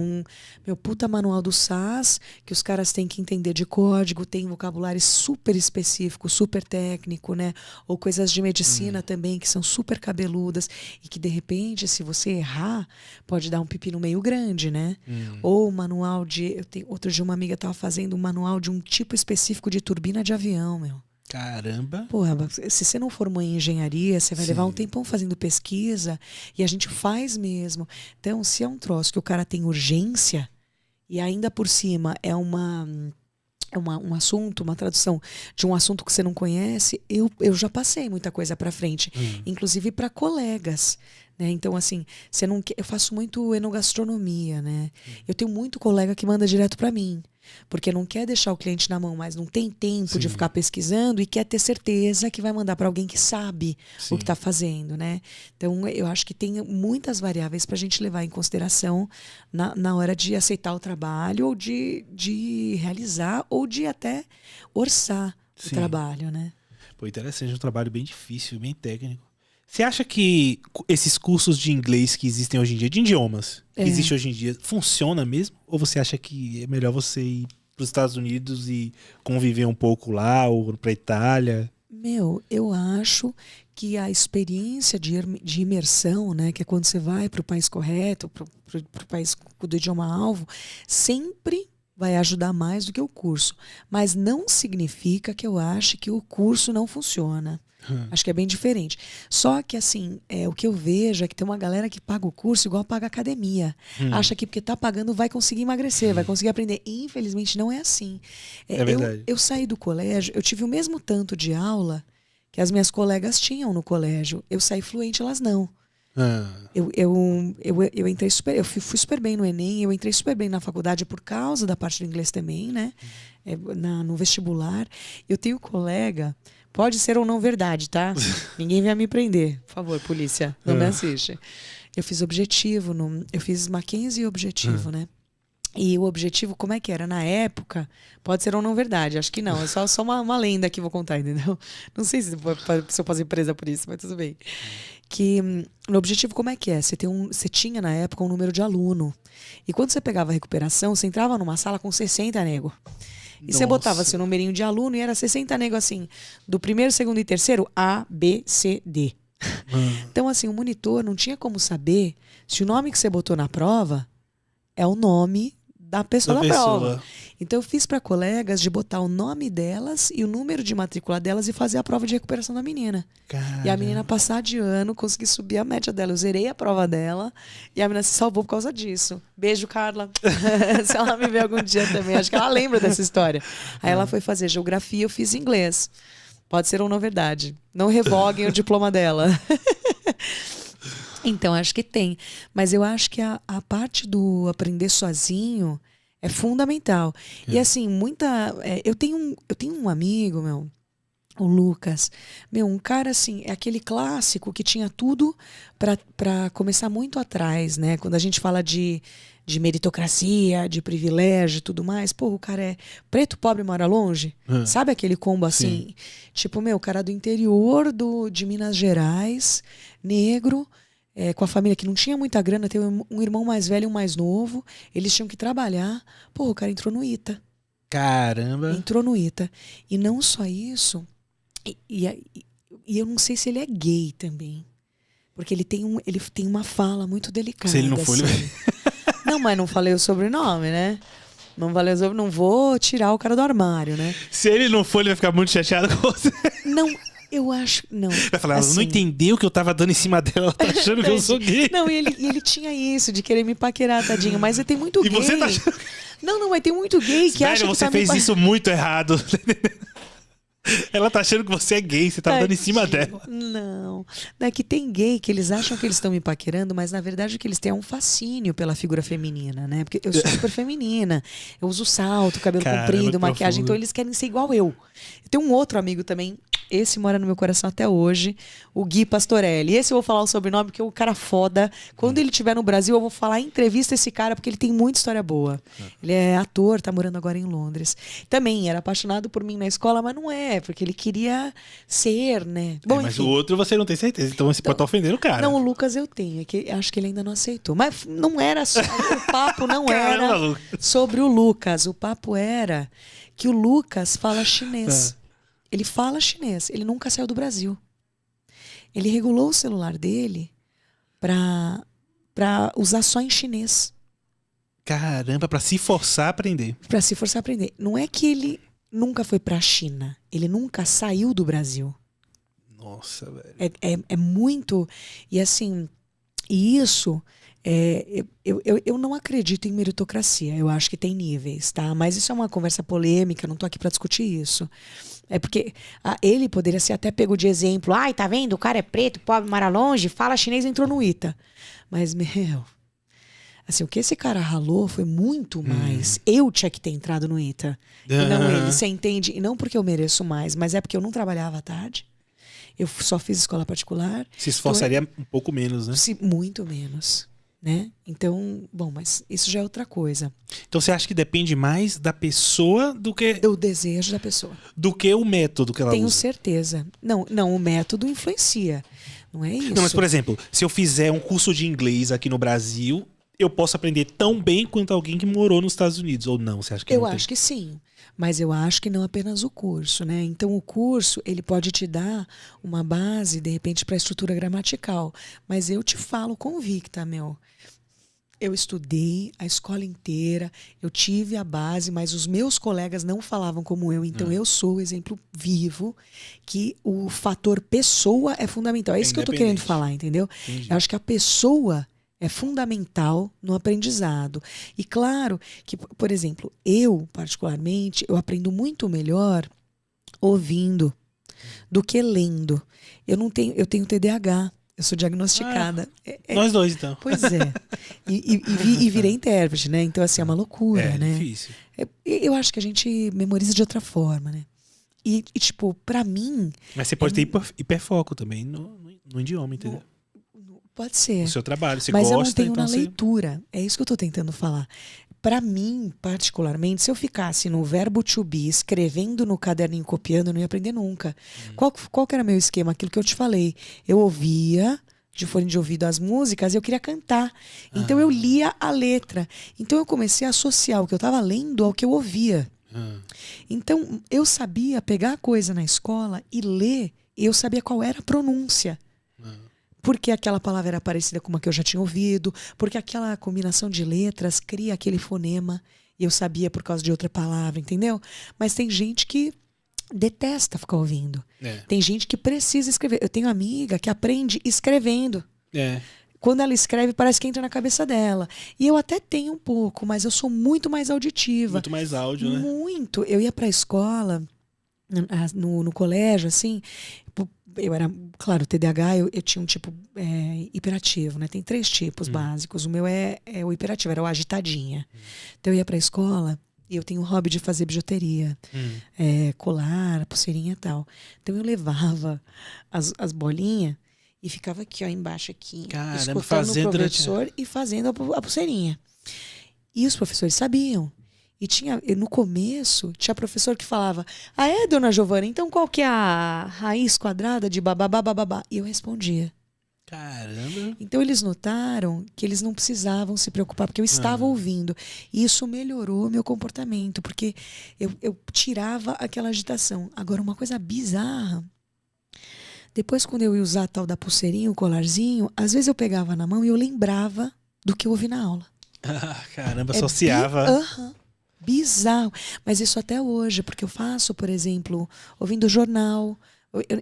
meu puta manual do SAS, que os caras têm que entender de código, tem vocabulário super específico, super técnico, né? Ou coisas de medicina também, que são super cabeludas, e que, de repente, se você errar, pode dar um pepino meio grande, né? Ou manual outro dia uma amiga estava fazendo um manual de um tipo específico de turbina de avião, meu. Caramba! Porra, se você não formou em engenharia, você vai levar um tempão fazendo pesquisa, e a gente faz mesmo. Então, se é um troço que o cara tem urgência, e ainda por cima é um assunto, uma tradução de um assunto que você não conhece, eu já passei muita coisa para frente, inclusive para colegas, né? Então, assim, eu faço muito enogastronomia, né? Eu tenho muito colega que manda direto para mim, porque não quer deixar o cliente na mão, mas não tem tempo de ficar pesquisando e quer ter certeza que vai mandar para alguém que sabe o que está fazendo, né? Então, eu acho que tem muitas variáveis para a gente levar em consideração na hora de aceitar o trabalho, ou de realizar, ou de até orçar o trabalho, né? Pô, interessante, é um trabalho bem difícil, bem técnico. Você acha que esses cursos de inglês que existem hoje em dia, de idiomas, que existem hoje em dia, funciona mesmo? Ou você acha que é melhor você ir para os Estados Unidos e conviver um pouco lá, ou para a Itália? Eu acho que a experiência de imersão, né, que é quando você vai para o país correto, para o país do idioma-alvo, sempre vai ajudar mais do que o curso. Mas não significa que eu ache que o curso não funciona. Acho que é bem diferente. Só que, assim, o que eu vejo é que tem uma galera que paga o curso igual paga a academia. Acha que porque tá pagando vai conseguir emagrecer, vai conseguir aprender. E, infelizmente, não é assim. É verdade. Eu saí do colégio, eu tive o mesmo tanto de aula que as minhas colegas tinham no colégio. Eu saí fluente, elas não. Eu entrei eu fui super bem no Enem, eu entrei super bem na faculdade por causa da parte do inglês também, né? No vestibular. Eu tenho colega, pode ser ou não verdade, tá? Ninguém vai me prender, por favor, polícia, não me assiste. Eu fiz objetivo, eu fiz Mackenzie e objetivo, né? E o objetivo, como é que era? Na época, pode ser ou não verdade, acho que não, é só uma lenda que eu vou contar, entendeu? Não sei se eu posso ser presa por isso, mas tudo bem. Que no objetivo, como é que é? Você tinha na época um número de aluno. E quando você pegava a recuperação, você entrava numa sala com 60 nego. E você botava seu numerinho de aluno e era 60 nego assim, do primeiro, segundo e terceiro, A, B, C, D. Então, assim, o monitor não tinha como saber se o nome que você botou na prova é o nome da pessoa da prova. Então eu fiz para colegas de botar o nome delas e o número de matrícula delas e fazer a prova de recuperação da menina. Caramba. E a menina passar de ano, consegui subir a média dela. Eu zerei a prova dela e a menina se salvou por causa disso. Beijo, Carla. Se ela me ver algum dia também, acho que ela lembra dessa história. Aí ela foi fazer geografia, eu fiz inglês. Pode ser ou não verdade. Não revoguem o diploma dela. Então, acho que tem. Mas eu acho que a parte do aprender sozinho é fundamental. E assim, eu tenho um amigo, meu, o Lucas. Meu, um cara assim, é aquele clássico que tinha tudo pra começar muito atrás, né? Quando a gente fala de meritocracia, de privilégio e tudo mais, pô, o cara é preto, pobre, mora longe. Sabe aquele combo assim? Sim. Tipo, meu, o cara do interior de Minas Gerais, negro, com a família que não tinha muita grana, tem um irmão mais velho e um mais novo. Eles tinham que trabalhar. Pô, o cara entrou no ITA. Caramba! Entrou no ITA. E não só isso, e eu não sei se ele é gay também. Porque ele tem uma fala muito delicada. Se ele não for, assim. ele... Não, mas não falei o sobrenome, né? Não vou tirar o cara do armário, né? Se ele não for, ele vai ficar muito chateado com você. Não, eu acho... Não. Vai falar, assim, ela não entendeu que eu tava dando em cima dela, ela tá achando que eu sou gay. Não, e ele tinha isso, de querer me paquerar, tadinho. Mas tem muito gay. E você tá achando... Não, mas tem muito gay que acha que você fez isso muito errado. Ela tá achando que você é gay, você tá dando em cima dela. Não é que tem gay que eles acham que eles estão me paquerando, mas na verdade o que eles têm é um fascínio pela figura feminina, né? Porque eu sou super feminina, eu uso salto, cabelo comprido, maquiagem, então eles querem ser igual eu. Eu tenho um outro amigo também, esse mora no meu coração até hoje, o Gui Pastorelli. Esse eu vou falar o sobrenome porque é um cara foda. Quando ele estiver no Brasil, eu vou falar em entrevista esse cara porque ele tem muita história boa. Ele é ator, tá morando agora em Londres. Também era apaixonado por mim na escola, mas não é, porque ele queria ser, né? Bom, mas enfim. o outro você não tem certeza, então você pode estar ofendendo o cara. Não, o Lucas eu tenho, é que acho que ele ainda não aceitou. Mas não era só, o papo não Caramba, era Lucas. sobre o Lucas. O papo era que o Lucas fala chinês. Ele fala chinês, ele nunca saiu do Brasil. Ele regulou o celular dele pra usar só em chinês. Caramba, pra se forçar a aprender. Pra se forçar a aprender. Não é que ele nunca foi pra China, ele nunca saiu do Brasil. Nossa, velho. É muito... E assim, isso... Eu não acredito em meritocracia. Eu acho que tem níveis, tá? Mas isso é uma conversa polêmica, não tô aqui pra discutir isso. É porque ele poderia ser até pego de exemplo. Ai, tá vendo? O cara é preto, pobre, mora longe, fala chinês, entrou no ITA. Mas, meu... Assim, o que esse cara ralou foi muito mais. Eu tinha que ter entrado no ITA. E não ele, você entende? E não porque eu mereço mais, mas é porque eu não trabalhava à tarde. Eu só fiz escola particular. Se esforçaria um pouco menos, né? Muito menos. Né? Então, bom, mas isso já é outra coisa. Então você acha que depende mais da pessoa do que... Do desejo da pessoa. Do que o método que ela Tenho usa? certeza. Não, o método influencia. Não é isso. Não, mas por exemplo, se eu fizer um curso de inglês aqui no Brasil, eu posso aprender tão bem quanto alguém que morou nos Estados Unidos, ou não? Você acha que eu acho que sim. Mas eu acho que não apenas o curso, né? Então o curso, ele pode te dar uma base, de repente, para a estrutura gramatical. Mas eu te falo convicta, meu. Eu estudei a escola inteira, eu tive a base, mas os meus colegas não falavam como eu. Então eu sou o exemplo vivo que o fator pessoa é fundamental. É isso que eu tô querendo falar, entendeu? Entendi. Eu acho que a pessoa é fundamental no aprendizado. E claro que, por exemplo, eu, particularmente, eu aprendo muito melhor ouvindo do que lendo. Eu tenho TDAH. Eu sou diagnosticada. Nós dois, então. Pois é. E virei intérprete, né? Então, assim, é uma loucura, né? É difícil. Eu acho que a gente memoriza de outra forma, né? E tipo, pra mim... Mas você pode ter hiperfoco também no idioma, entendeu? Pode ser. No seu trabalho, você mas gosta, eu não tenho então na leitura. É isso que eu tô tentando falar. Pra mim, particularmente, se eu ficasse no verbo to be, escrevendo no caderninho, copiando, eu não ia aprender nunca. Qual que era meu esquema? Aquilo que eu te falei. Eu ouvia de fone de ouvido as músicas e eu queria cantar. Então eu lia a letra. Então eu comecei a associar o que eu estava lendo ao que eu ouvia. Então eu sabia pegar a coisa na escola e ler, e eu sabia qual era a pronúncia. Porque aquela palavra era parecida com uma que eu já tinha ouvido, porque aquela combinação de letras cria aquele fonema, e eu sabia por causa de outra palavra, entendeu? Mas tem gente que detesta ficar ouvindo. Tem gente que precisa escrever. Eu tenho amiga que aprende escrevendo. Quando ela escreve, parece que entra na cabeça dela. E eu até tenho um pouco, mas eu sou muito mais auditiva. Muito mais áudio, né? Muito. Eu ia pra escola, no colégio, assim... eu era, claro, TDAH, eu tinha um tipo hiperativo, né? Tem 3 tipos básicos. O meu é o hiperativo, era o agitadinha. Então eu ia pra escola e eu tenho o hobby de fazer bijuteria, colar, pulseirinha e tal. Então eu levava as bolinhas e ficava aqui, ó, embaixo aqui, escutando o professor e fazendo a pulseirinha. E os professores sabiam. E no começo, tinha professor que falava: ah, é, dona Giovana, então qual que é a raiz quadrada de babá? E eu respondia. Caramba. Então eles notaram que eles não precisavam se preocupar, porque eu estava ouvindo. E isso melhorou meu comportamento, porque eu tirava aquela agitação. Agora, uma coisa bizarra, depois quando eu ia usar a tal da pulseirinha, o colarzinho, às vezes eu pegava na mão e eu lembrava do que eu ouvi na aula. Caramba, associava. Bizarro. Mas isso até hoje, porque eu faço, por exemplo, ouvindo jornal.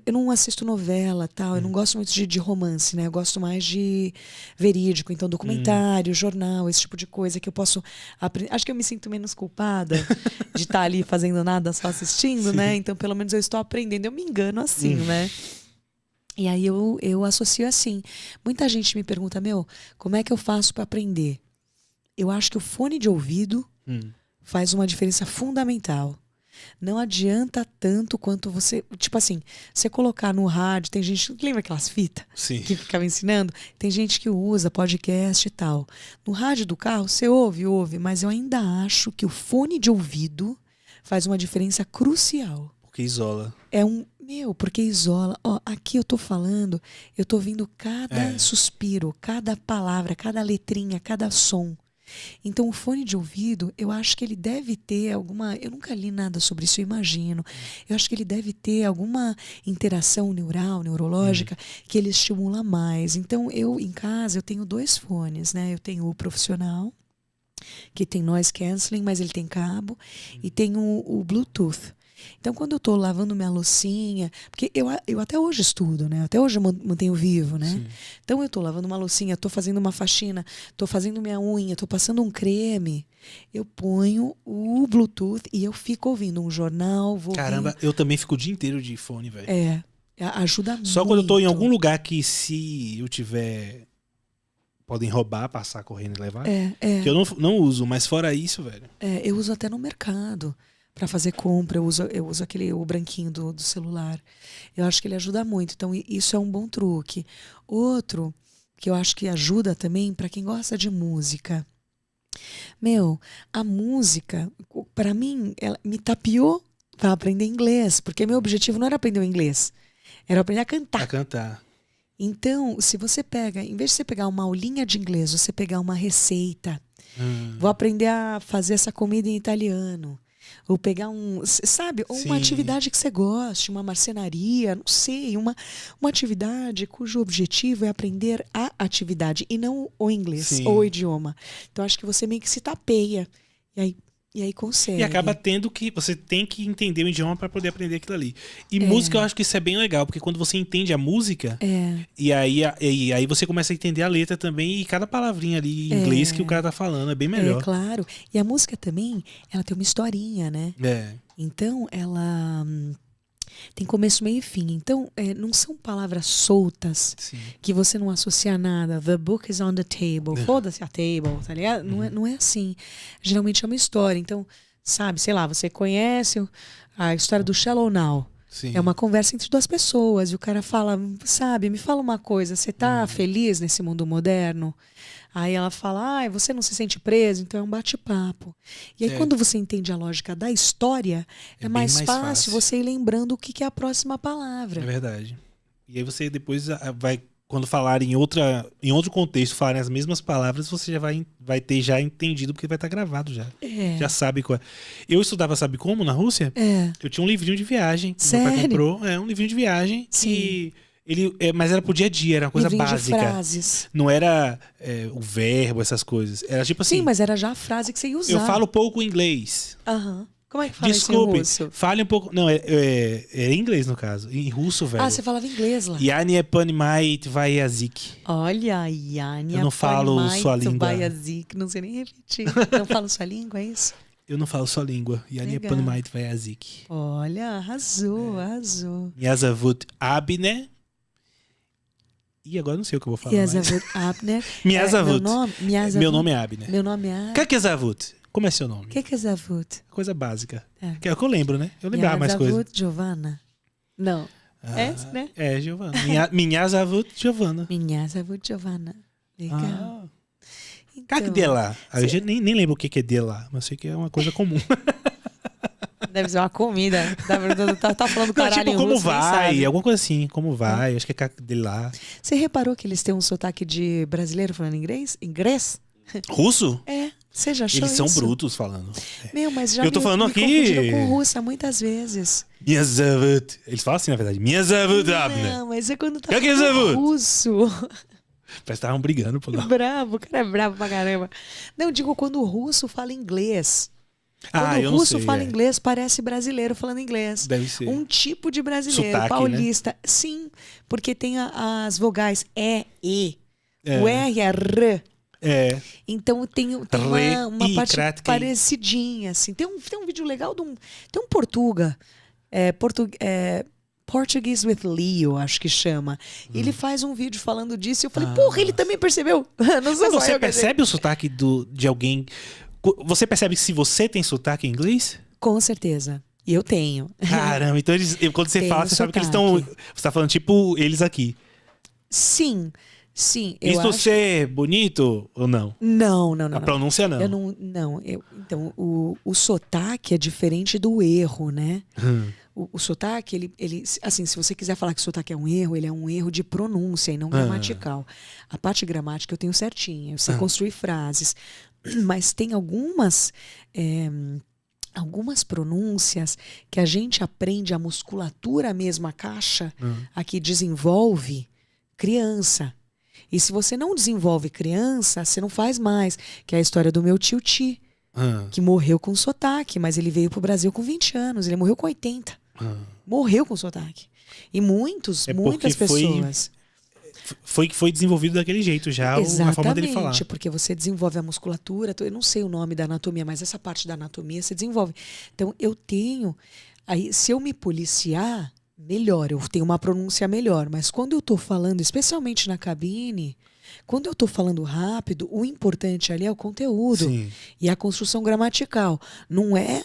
Eu não assisto novela, tal. Eu não gosto muito de romance, né? Eu gosto mais de verídico. Então, documentário, jornal, esse tipo de coisa que eu posso aprender. Acho que eu me sinto menos culpada de estar ali fazendo nada, só assistindo, né? Então, pelo menos eu estou aprendendo. Eu me engano assim, né? E aí eu associo assim. Muita gente me pergunta, como é que eu faço para aprender? Eu acho que o fone de ouvido faz uma diferença fundamental. Não adianta tanto quanto você... Tipo assim, você colocar no rádio... Tem gente... Lembra aquelas fitas? Sim. Que ficava ensinando? Tem gente que usa podcast e tal. No rádio do carro, você ouve. Mas eu ainda acho que o fone de ouvido faz uma diferença crucial. Porque isola. Porque isola. Ó, aqui eu tô falando, eu tô ouvindo cada suspiro, cada palavra, cada letrinha, cada som. Então o fone de ouvido, eu acho que ele deve ter alguma... Eu nunca li nada sobre isso, eu imagino. Eu acho que ele deve ter alguma interação neurológica que ele estimula mais. Então em casa, eu tenho 2 fones, né? Eu tenho o profissional, que tem noise cancelling, mas ele tem cabo, e tenho o Bluetooth. Então, quando eu tô lavando minha loucinha... Porque eu até hoje estudo, né? Até hoje eu mantenho vivo, né? Sim. Então, eu tô lavando uma loucinha, tô fazendo uma faxina, tô fazendo minha unha, tô passando um creme. Eu ponho o Bluetooth e eu fico ouvindo um jornal. Caramba, eu também fico o dia inteiro de fone, velho. Ajuda muito. Só quando eu tô em algum lugar que se eu tiver... Podem roubar, passar correndo e levar. Que eu não uso, mas fora isso, velho. Eu uso até no mercado. Para fazer compra, eu uso o branquinho do celular. Eu acho que ele ajuda muito. Então, isso é um bom truque. Outro que eu acho que ajuda também para quem gosta de música. A música, para mim, ela me tapeou para aprender inglês. Porque meu objetivo não era aprender o inglês. Era aprender a cantar. A cantar. Então, se você pega, em vez de você pegar uma aulinha de inglês, você pegar uma receita. Vou aprender a fazer essa comida em italiano. Ou pegar uma atividade que você goste, uma marcenaria, não sei, uma atividade cujo objetivo é aprender a atividade e não o inglês ou o idioma. Então acho que você meio que se tapeia e aí consegue. E acaba tendo que... Você tem que entender o idioma para poder aprender aquilo ali. E música, eu acho que isso é bem legal, porque quando você entende a música, e aí você começa a entender a letra também, e cada palavrinha ali em inglês que o cara tá falando, é bem melhor. Claro. E a música também, ela tem uma historinha, né? Então, ela... tem começo, meio e fim. Então, não são palavras soltas que você não associa a nada. The book is on the table. Foda-se a table, tá ligado? Não é assim. Geralmente é uma história. Então, sabe, sei lá, você conhece a história do Shallow Now. É uma conversa entre 2 pessoas. E o cara fala, sabe, me fala uma coisa. Você tá feliz nesse mundo moderno? Aí ela fala, você não se sente preso? Então é um bate-papo. E aí quando você entende a lógica da história, é mais fácil você ir lembrando o que é a próxima palavra. É verdade. E aí você depois vai, quando falar em outro contexto, falarem as mesmas palavras, você já vai ter já entendido, porque vai estar gravado já. Já sabe qual é. Eu estudava, sabe como, na Rússia? Eu tinha um livrinho de viagem. Sério? Meu pai comprou. Um livrinho de viagem. Sim. Mas era pro dia a dia, era uma coisa livrinho básica. De frases. Não era o verbo, essas coisas. Era tipo assim... Sim, mas era já a frase que você ia usar. Eu falo pouco inglês. Como é que fala Desculpe, isso em russo? fale um pouco... Não, é em inglês, no caso. Em russo, velho. Você falava inglês lá. Yani é panimait vai yazik. Olha, Yani eu não falo sua língua. vai yazik. Não sei nem repetir. Não falo sua língua, é isso? Eu não falo só língua. Yani Legal. Panmait vai Azik. Olha, arrasou, arrasou. Miazavut Abner. E agora eu não sei o que eu vou falar mais. Yazavut Abner. Miazavut. Meu Meu nome é Abner. Meu nome é... Kakezavut. Como é seu nome? O que é Zavut? Coisa básica. É. Que é o que eu lembro, né? Eu lembrava mais coisas. Yazavut Giovanna. Não. É, né? É, Giovana. Minhazavut Giovana. Minha Zavut Giovanna. Legal. Ah. Então, Kak de lá. Eu já nem lembro o que é de lá, mas sei que é uma coisa comum. deve ser uma comida. Tá falando Não, caralho tipo, em como russo, nem vai? sabe. Alguma coisa assim, como vai? Acho que é Kak de lá. Você reparou que eles têm um sotaque de brasileiro falando inglês? Inglês? Russo? É. Você já achou Eles são isso? brutos falando. Meu, mas já Eu tô falando me aqui- confundiram com russa muitas vezes. Miazavut. Eles falam assim, na verdade. Miazavut Abner. Não, mas é quando tá Que é falando Zavut? russo. Parece que estavam brigando por lá. Bravo, o cara é bravo pra caramba. Não, digo quando o russo fala inglês. Quando Eu o não russo sei. fala inglês, parece brasileiro falando inglês. Deve ser. Um tipo de brasileiro, Sotaque, paulista. Sim, porque tem as vogais E, E. É. O R é R. É. Então tem Re, uma i, parte kratki. parecidinha, assim. Tem um vídeo legal tem um portuga. Portuguese with Leo, acho que chama. Ele faz um vídeo falando disso e eu falei, porra, ele também percebeu. Não sou Mas só você eu, quer dizer. percebe o sotaque de alguém? Você percebe se você tem sotaque em inglês? Com certeza. E eu tenho. Caramba, então quando você Tem fala, você sabe que eles estão. sotaque. Você tá falando tipo eles aqui. Sim, sim. Eu Isto acho... ser bonito ou não? Não. A pronúncia não. Eu não. Então, o sotaque é diferente do erro, né? O sotaque, ele, assim, se você quiser falar que o sotaque é um erro, ele é um erro de pronúncia e não gramatical. A parte gramática eu tenho certinha, eu sei construir frases, mas tem algumas pronúncias que a gente aprende, a musculatura mesmo, a caixa, a que desenvolve criança. E se você não desenvolve criança, você não faz mais, que é a história do meu tio Ti, que morreu com sotaque, mas ele veio pro Brasil com 20 anos, ele morreu com 80. Morreu com sotaque. E muitas porque pessoas. Foi desenvolvido daquele jeito já, a forma dele falar. Exatamente, porque você desenvolve a musculatura, eu não sei o nome da anatomia, mas essa parte da anatomia você desenvolve. Então eu tenho, aí se eu me policiar, melhor, eu tenho uma pronúncia melhor, mas quando eu tô falando, especialmente na cabine, quando eu tô falando rápido, o importante ali é o conteúdo. Sim. E a construção gramatical. Não é.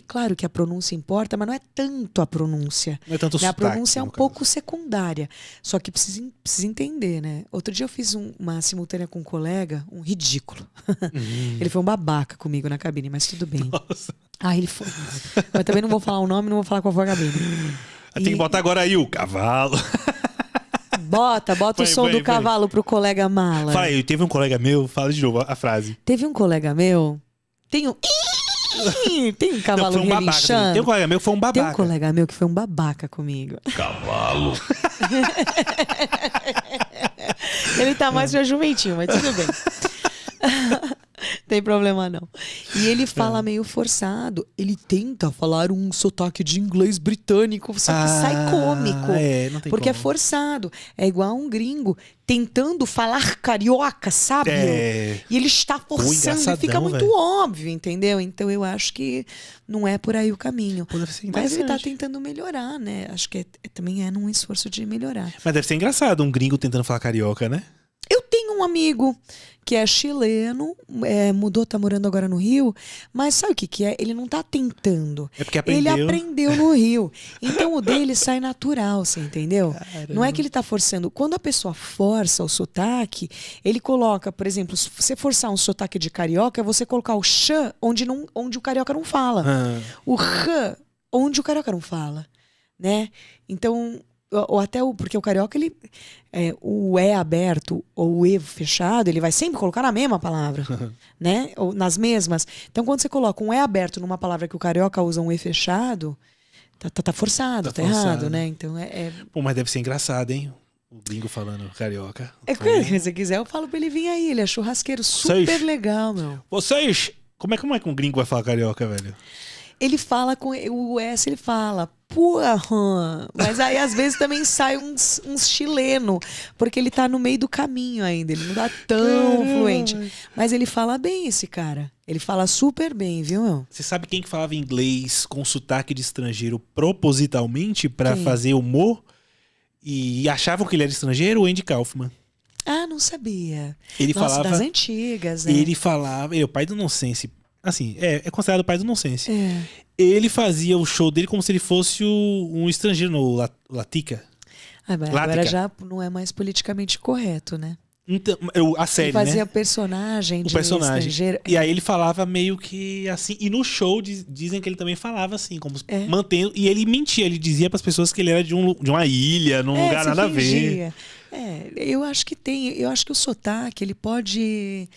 Claro que a pronúncia importa, mas não é tanto a pronúncia. Não é tanto Né? A sotaque, pronúncia é um no caso. pouco secundária. Só que precisa entender, né? Outro dia eu fiz uma simultânea com um colega, um ridículo. Ele foi um babaca comigo na cabine, mas tudo bem. Nossa. Ah, ele foi. Mas também não vou falar o nome, não vou falar qual foi a cabine. Tem que botar agora aí o cavalo. Bota o som do cavalo pro colega mala. Fala aí, teve um colega meu, fala de novo a frase. Teve um colega meu. Tem um cavalo Não, foi um babaca. relinchando. Tem um colega meu que foi um Tem babaca. um colega meu que foi um babaca comigo. Cavalo. Ele tá mais pra jumentinho, mas tudo bem. Tem problema não. E ele fala meio forçado. Ele tenta falar um sotaque de inglês britânico, só que sai cômico. Não tem porque é como. forçado. É igual um gringo tentando falar carioca, sabe? É. E ele está forçando e engraçadão, fica muito velho. óbvio, entendeu? Então eu acho que não é por aí o caminho. Pô, deve ser Mas ele tá interessante. tentando melhorar, né? Acho que também é num esforço de melhorar. Mas deve ser engraçado um gringo tentando falar carioca, né? Eu tenho um amigo que é chileno, tá morando agora no Rio, mas sabe o que é? Ele não tá tentando. É porque Ele aprendeu. aprendeu no Rio. Então o dele sai natural, você entendeu? Não é que ele tá forçando. Quando a pessoa força o sotaque, ele coloca, por exemplo, se você forçar um sotaque de carioca, é você colocar o ch onde o carioca não fala. O r onde o carioca não fala, né? Então, ou até porque o carioca, ele o E aberto ou o E fechado, ele vai sempre colocar na mesma palavra, né? Ou nas mesmas. Então, quando você coloca um E aberto numa palavra que o carioca usa um E fechado, tá forçado, tá errado, né? Então, Pô, mas deve ser engraçado, hein? O gringo falando carioca. se você quiser, eu falo pra ele vir aí. Ele é churrasqueiro super legal, meu. Vocês... Como é que um gringo vai falar carioca, velho? Ele fala com o S, ele fala, porra. Mas aí às vezes também sai uns chileno, porque ele tá no meio do caminho ainda, ele não tá tão fluente. Mas ele fala bem, esse cara. Ele fala super bem, viu, meu? Você sabe quem que falava inglês com sotaque de estrangeiro propositalmente pra Quem? fazer humor? E achavam que ele era estrangeiro? O Andy Kaufman. Ah, não sabia. Ele Nossa, falava... das antigas, né? Ele falava... Ele é o pai do nonsense. Assim, é considerado o pai do nonsense. É. Ele fazia o show dele como se ele fosse um estrangeiro no Latica. Ah, mas Lática. agora já não é mais politicamente correto, né? Então, a série, Ele fazia né? personagem O de personagem. estrangeiro. E aí ele falava meio que assim. E no show dizem que ele também falava assim, como mantendo. E ele mentia, ele dizia pras pessoas que ele era de uma ilha, num lugar se nada a ver. fingia. Eu acho que eu acho que o sotaque ele pode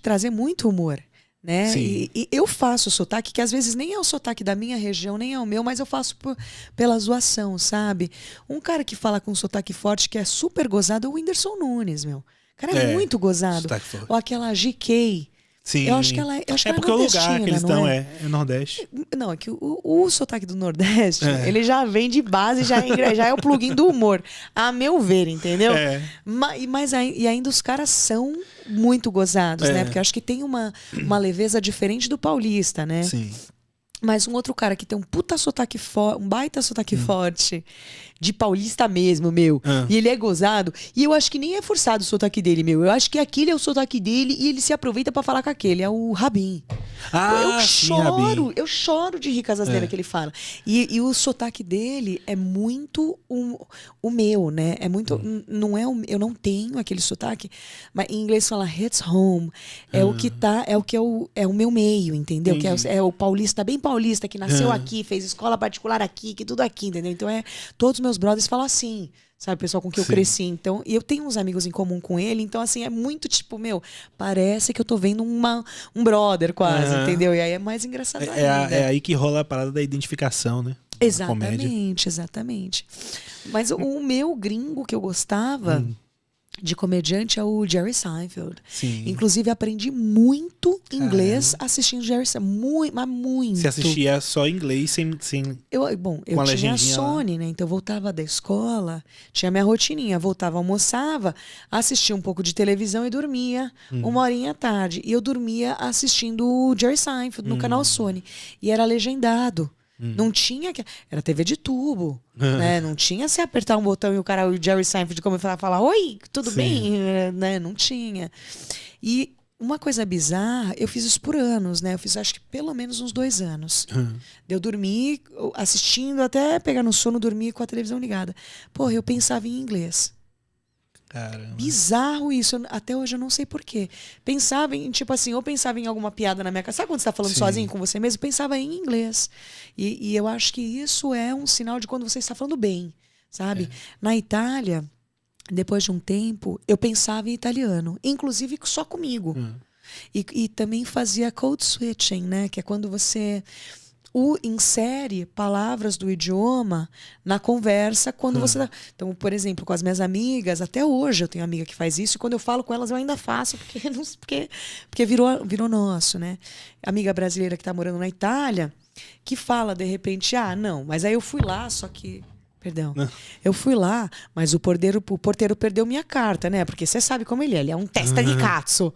trazer muito humor, né? Sim. E eu faço sotaque que às vezes nem é o sotaque da minha região, nem é o meu, mas eu faço pela zoação, sabe? Um cara que fala com sotaque forte que é super gozado é o Whindersson Nunes, meu. O cara é muito gozado. Sotaque forte. Ou aquela GK. Sim. Eu acho que ela é porque o lugar nordestina, que eles não estão é? é Nordeste. Não, é que o sotaque do Nordeste, ele já vem de base, já é o plugin do humor, a meu ver, entendeu? É. Mas ainda os caras são muito gozados, né? Porque eu acho que tem uma leveza diferente do paulista, né? Sim. Mas um outro cara que tem um puta sotaque um baita sotaque forte, de paulista mesmo, meu. E ele é gozado. E eu acho que nem é forçado o sotaque dele, meu. Eu acho que aquele é o sotaque dele e ele se aproveita pra falar com aquele. É o Rabin. Eu choro de rir com as asneiras que ele fala. E o sotaque dele é muito o meu, né? É muito. Não é eu não tenho aquele sotaque, mas em inglês fala hits home. É o que tá. É o meu meio, entendeu? Que é o paulista, bem paulista, que nasceu aqui, fez escola particular aqui, que tudo aqui, entendeu? Então todos meus brothers falam assim. Sabe, o pessoal com quem eu cresci. Então, e eu tenho uns amigos em comum com ele, então, assim, é muito tipo, meu, parece que eu tô vendo um brother quase, entendeu? E aí é mais engraçado ainda. É aí que rola a parada da identificação, né? Exatamente. Mas o meu gringo que eu gostava de comediante é o Jerry Seinfeld. Sim. Inclusive, aprendi muito inglês assistindo Jerry Seinfeld. Mas muito. Você assistia só em inglês sem Eu com a tinha a legendinha lá. Sony, né? Então eu voltava da escola, tinha minha rotininha, voltava, almoçava, assistia um pouco de televisão e dormia 1 horinha à tarde. E eu dormia assistindo o Jerry Seinfeld no canal Sony. E era legendado. Não tinha. Era TV de tubo. Né? Não tinha se apertar um botão e o Jerry Seinfeld começar a falar: oi, tudo bem? Né? Não tinha. E uma coisa bizarra, eu fiz isso por anos, né? Eu fiz acho que pelo menos uns 2 anos. Eu dormi assistindo, até pegar no sono, dormir com a televisão ligada. Porra, eu pensava em inglês. Caramba. Bizarro isso, até hoje eu não sei porquê. Pensava em, tipo assim, ou pensava em alguma piada na minha casa. Sabe quando você tá falando sozinho com você mesmo? Pensava em inglês. E eu acho que isso é um sinal de quando você está falando bem, sabe? Na Itália, depois de um tempo, eu pensava em italiano, inclusive só comigo. E também fazia code switching, né? Que é quando você insere palavras do idioma na conversa quando você tá... Então, por exemplo, com as minhas amigas, até hoje eu tenho amiga que faz isso, e quando eu falo com elas eu ainda faço, porque virou nosso, né? Amiga brasileira que tá morando na Itália, que fala de repente, não, mas aí eu fui lá, só que... Perdão. Eu fui lá, mas o porteiro perdeu minha carta, né? Porque você sabe como ele é um testa de cazzo.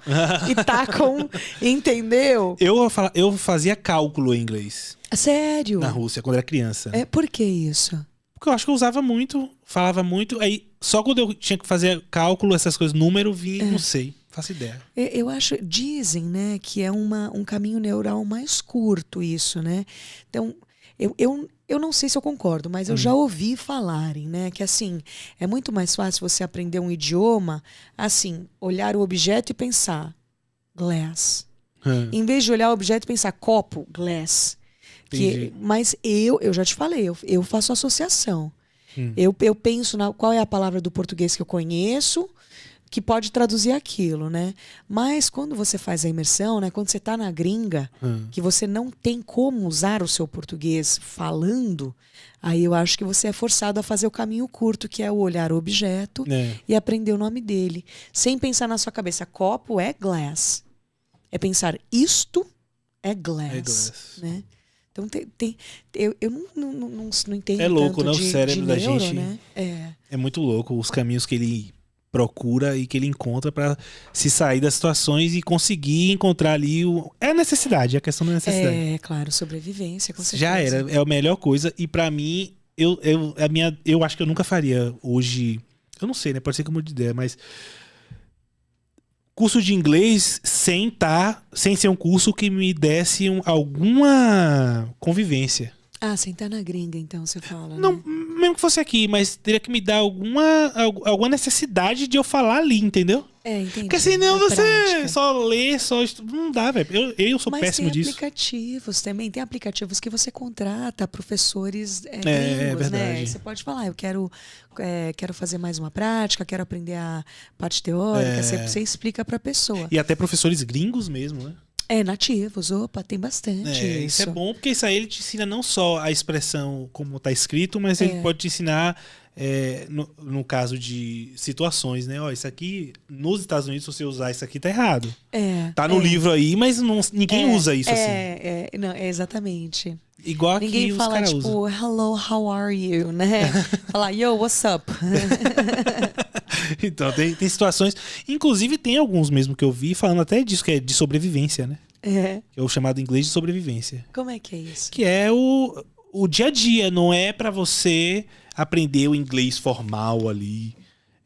E tá com... Entendeu? Eu fazia cálculo em inglês. Sério? Na Rússia, quando era criança. Por que isso? Porque eu acho que eu usava muito, falava muito, aí só quando eu tinha que fazer cálculo, essas coisas, número, vinha, não sei, faço ideia. Eu acho, dizem, né, que é um caminho neural mais curto isso, né? Então, eu não sei se eu concordo, mas eu já ouvi falarem, né, que assim, é muito mais fácil você aprender um idioma, assim, olhar o objeto e pensar glass. Em vez de olhar o objeto e pensar copo, glass. Mas eu já te falei, eu faço associação. Eu penso qual é a palavra do português que eu conheço que pode traduzir aquilo, né? Mas quando você faz a imersão, né? Quando você está na gringa, que você não tem como usar o seu português falando, aí eu acho que você é forçado a fazer o caminho curto, que é o olhar o objeto e aprender o nome dele. Sem pensar na sua cabeça, copo é glass. É pensar, isto é glass. Né? Então eu não entendo. É louco, tanto né? O cérebro de da neuro, gente né? é muito louco. Os caminhos que ele procura e que ele encontra pra se sair das situações e conseguir encontrar ali é a necessidade, é a questão da necessidade. É, claro, sobrevivência, com certeza. Já era, é a melhor coisa. E pra mim, eu acho que eu nunca faria hoje. Eu não sei, né? Pode ser que eu mude de ideia, mas curso de inglês sem ser um curso que me desse alguma convivência. Ah, sem estar na gringa, então, você fala, Não, né? mesmo que fosse aqui, mas teria que me dar alguma necessidade de eu falar ali, entendeu? Entendi. Porque senão Na você prática. só lê, não dá, velho. Eu sou Mas péssimo tem disso. aplicativos também, tem aplicativos que você contrata professores gringos, verdade. né? Você pode falar, eu quero fazer mais uma prática, quero aprender a parte teórica, você explica pra pessoa. E até professores gringos mesmo, né? Nativos, opa, tem bastante Isso é bom, porque isso aí ele te ensina não só a expressão como tá escrito, mas ele pode te ensinar, no caso de situações, né? Ó, isso aqui, nos Estados Unidos, se você usar isso aqui, tá errado. Tá no livro aí, mas ninguém usa isso assim. Não, exatamente. Igual aqui Ninguém os fala, caras tipo, usam. hello, how are you, né? Fala, yo, what's up? Então, tem situações. Inclusive, tem alguns mesmo que eu vi falando até disso, que é de sobrevivência, né? Que é o chamado inglês de sobrevivência. Como é que é isso? Que é o dia a dia, não é pra você aprender o inglês formal ali.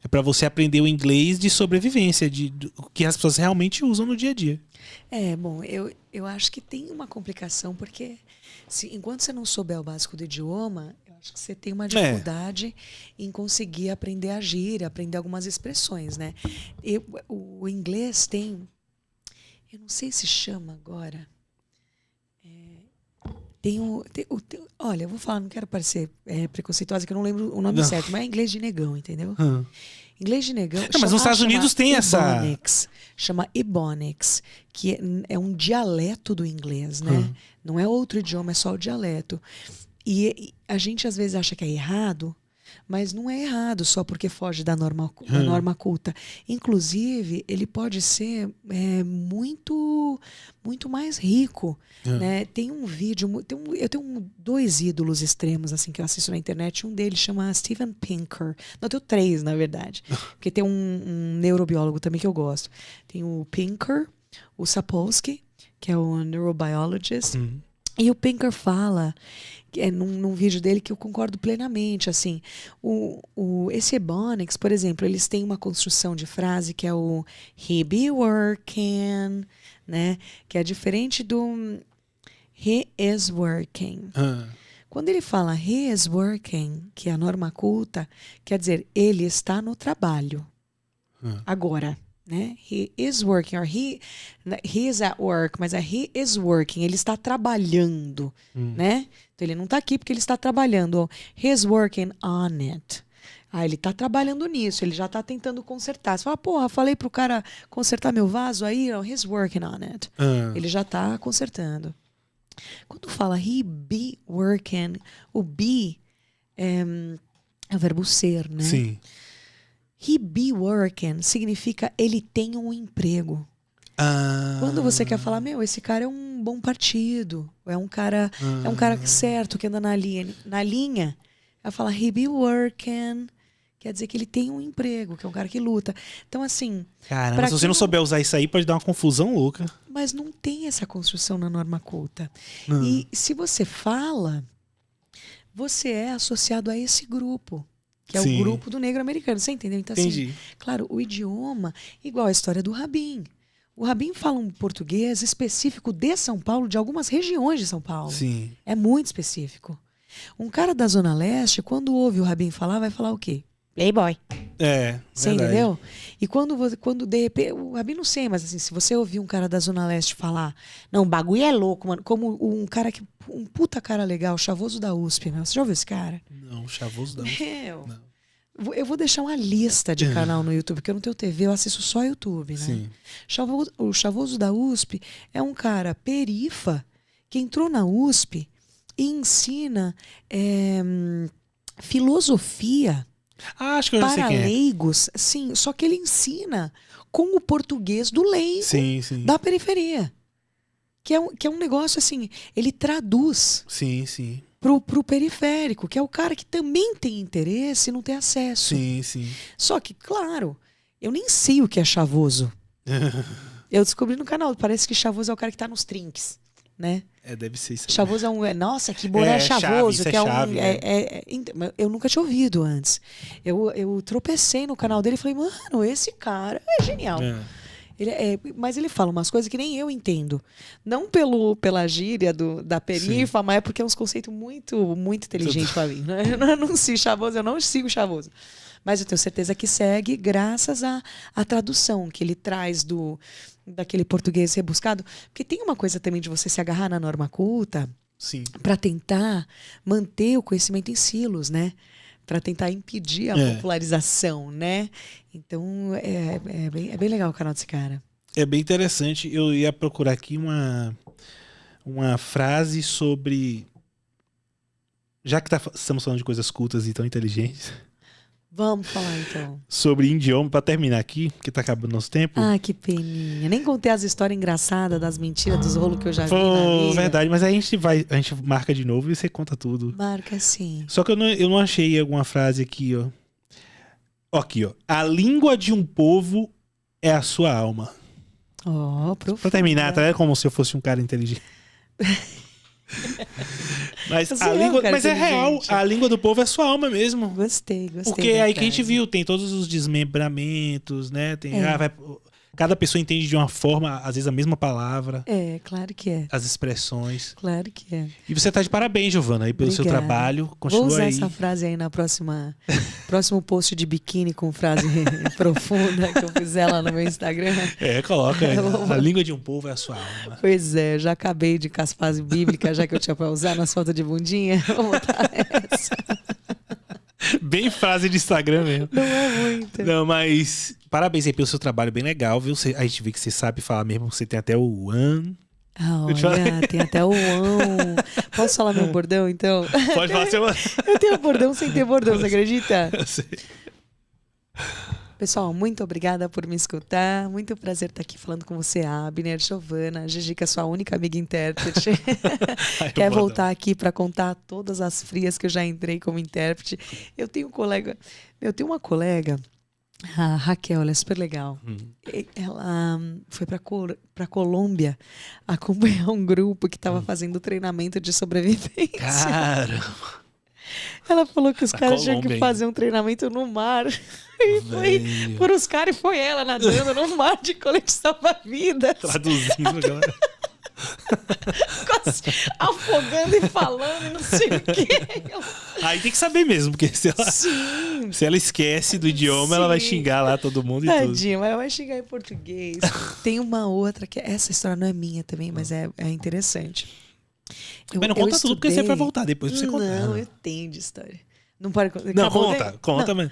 É pra você aprender o inglês de sobrevivência, o que as pessoas realmente usam no dia a dia. Bom, eu acho que tem uma complicação, porque enquanto você não souber o básico do idioma, eu acho que você tem uma dificuldade em conseguir aprender a gíria, aprender algumas expressões, né? O inglês tem... Eu não sei se chama agora. Olha, eu vou falar, não quero parecer preconceituosa, que eu não lembro o nome certo, mas é inglês de negão, entendeu? Inglês de negão. Mas nos Estados Unidos tem essa. Chama Ebonics, que é um dialeto do inglês, né? Não é outro idioma, é só o dialeto. E a gente às vezes acha que é errado, mas não é errado só porque foge da norma culta. Inclusive, ele pode ser muito, muito mais rico. Né? Tem um vídeo, eu tenho 2 ídolos extremos assim que eu assisto na internet. Um deles chama Steven Pinker. Não, eu tenho 3, na verdade. Porque tem um neurobiólogo também que eu gosto. Tem o Pinker, o Sapolsky, que é o neurobiologist. E o Pinker fala, num vídeo dele, que eu concordo plenamente, assim, esse Ebonics, por exemplo, eles têm uma construção de frase que é o he be working, né, que é diferente do he is working. Quando ele fala he is working, que é a norma culta, quer dizer, ele está no trabalho. Agora, né? He is working, or he is at work, mas he is working, ele está trabalhando, né? Então ele não está aqui porque ele está trabalhando. He is working on it. Ele está trabalhando nisso, ele já está tentando consertar. Você fala, porra, falei pro cara consertar meu vaso aí, he's working on it. Ele já está consertando. Quando fala he be working, o be é o verbo ser, né? Sim. He be working significa ele tem um emprego. Quando você quer falar, esse cara é um bom partido, é um cara certo que anda na linha, ela fala he be working, quer dizer que ele tem um emprego, que é um cara que luta. Então assim, caramba, se você não souber usar isso aí, pode dar uma confusão louca. Mas não tem essa construção na norma culta. E se você fala, você é associado a esse grupo, que é o grupo do negro americano. Você entendeu? Então, assim, claro, o idioma, igual a história do Rabin. O Rabin fala um português específico de São Paulo, de algumas regiões de São Paulo. Sim. É muito específico. Um cara da Zona Leste, quando ouve o Rabin falar, vai falar o quê? Playboy. Você entendeu? E quando de repente, o Rabin não sei, mas assim, se você ouvir um cara da Zona Leste falar, não, o bagulho é louco, mano, como um cara um puta cara legal, Chavoso da USP, meu. Você já ouviu esse cara? Não, Chavoso da USP. Não. Eu vou deixar uma lista de canal no YouTube, porque eu não tenho TV, eu assisto só YouTube, né? Sim. O Chavoso da USP é um cara perifa que entrou na USP e ensina filosofia acho que eu já sei para quem é. leigos. Sim, só que ele ensina com o português do leigo Sim. da periferia. que é um negócio assim, ele traduz Sim, sim. pro periférico, que é o cara que também tem interesse e não tem acesso. Sim, sim. Só que, claro, eu nem sei o que é chavoso. Eu descobri no canal, parece que chavoso é o cara que tá nos trinques, né? Deve ser isso. Chavoso é um... Nossa, que boné chavoso. Chave, que é chave, eu nunca tinha ouvido antes. Eu tropecei no canal dele e falei, mano, esse cara é genial. Mas ele fala umas coisas que nem eu entendo. Não pela gíria da perifa, mas é porque é uns conceitos muito, muito inteligentes pra mim. Né? Eu não sigo chavoso, eu não sigo chavoso. Mas eu tenho certeza que segue graças à tradução que ele traz daquele português rebuscado. Porque tem uma coisa também de você se agarrar na norma culta para tentar manter o conhecimento em silos, né? Para tentar impedir a popularização, né? Então, é bem legal o canal desse cara. É bem interessante. Eu ia procurar aqui uma frase sobre... Já que estamos falando de coisas cultas e tão inteligentes... Vamos falar, então. Sobre idioma, pra terminar aqui, porque tá acabando nosso tempo. Ah, que peninha. Nem contei as histórias engraçadas, das mentiras, dos rolos que eu já vi na vida. Verdade, mas aí a gente marca de novo e você conta tudo. Marca sim. Só que eu não achei alguma frase aqui, ó. Aqui, ó. A língua de um povo é a sua alma. Pra terminar, tá? É como se eu fosse um cara inteligente. Mas é real, a língua do povo é sua alma mesmo. Gostei. Porque é aí que a gente viu, tem todos os desmembramentos, né? Tem, cada pessoa entende de uma forma, às vezes a mesma palavra. Claro que é. As expressões. Claro que é. E você tá de parabéns, Giovana, aí pelo seu trabalho. Continua. Vou usar aí essa frase aí na próximo post de biquíni com frase profunda que eu fizer lá no meu Instagram. Coloca. A língua de um povo é a sua alma. Pois é, já acabei de com as frases bíblicas, já que eu tinha pra usar nas fotos de bundinha. Vou botar essa. Bem frase de Instagram mesmo. Não é muito. Não, mas parabéns aí pelo seu trabalho, bem legal, viu? A gente vê que você sabe falar mesmo, você tem até o an. Olha, tem até o ão. Posso falar meu bordão, então? Pode falar seu... Eu tenho bordão sem ter bordão, você acredita? Eu sei. Pessoal, muito obrigada por me escutar. Muito prazer estar aqui falando com você, Abner, Giovana, Gigi, que é sua única amiga intérprete. Quer voltar aqui para contar todas as frias que eu já entrei como intérprete. Eu tenho uma colega, a Raquel, ela é super legal. Ela foi para Colômbia acompanhar um grupo que estava fazendo treinamento de sobrevivência. Caramba! Ela falou que os caras tinham que fazer um treinamento no mar. E foi por os caras e foi ela nadando no mar de colete salva-vidas. Traduzindo, galera. Afogando e falando, não sei o quê. Aí tem que saber mesmo, porque se ela esquece do idioma, ela vai xingar lá todo mundo e Tadinha, mas ela vai xingar em português. Tem uma outra que essa história não é minha também, mas é interessante. Mas não conta tudo, porque você vai voltar depois pra você contar. Não, eu tenho de história. Não pode contar. Não, conta, mas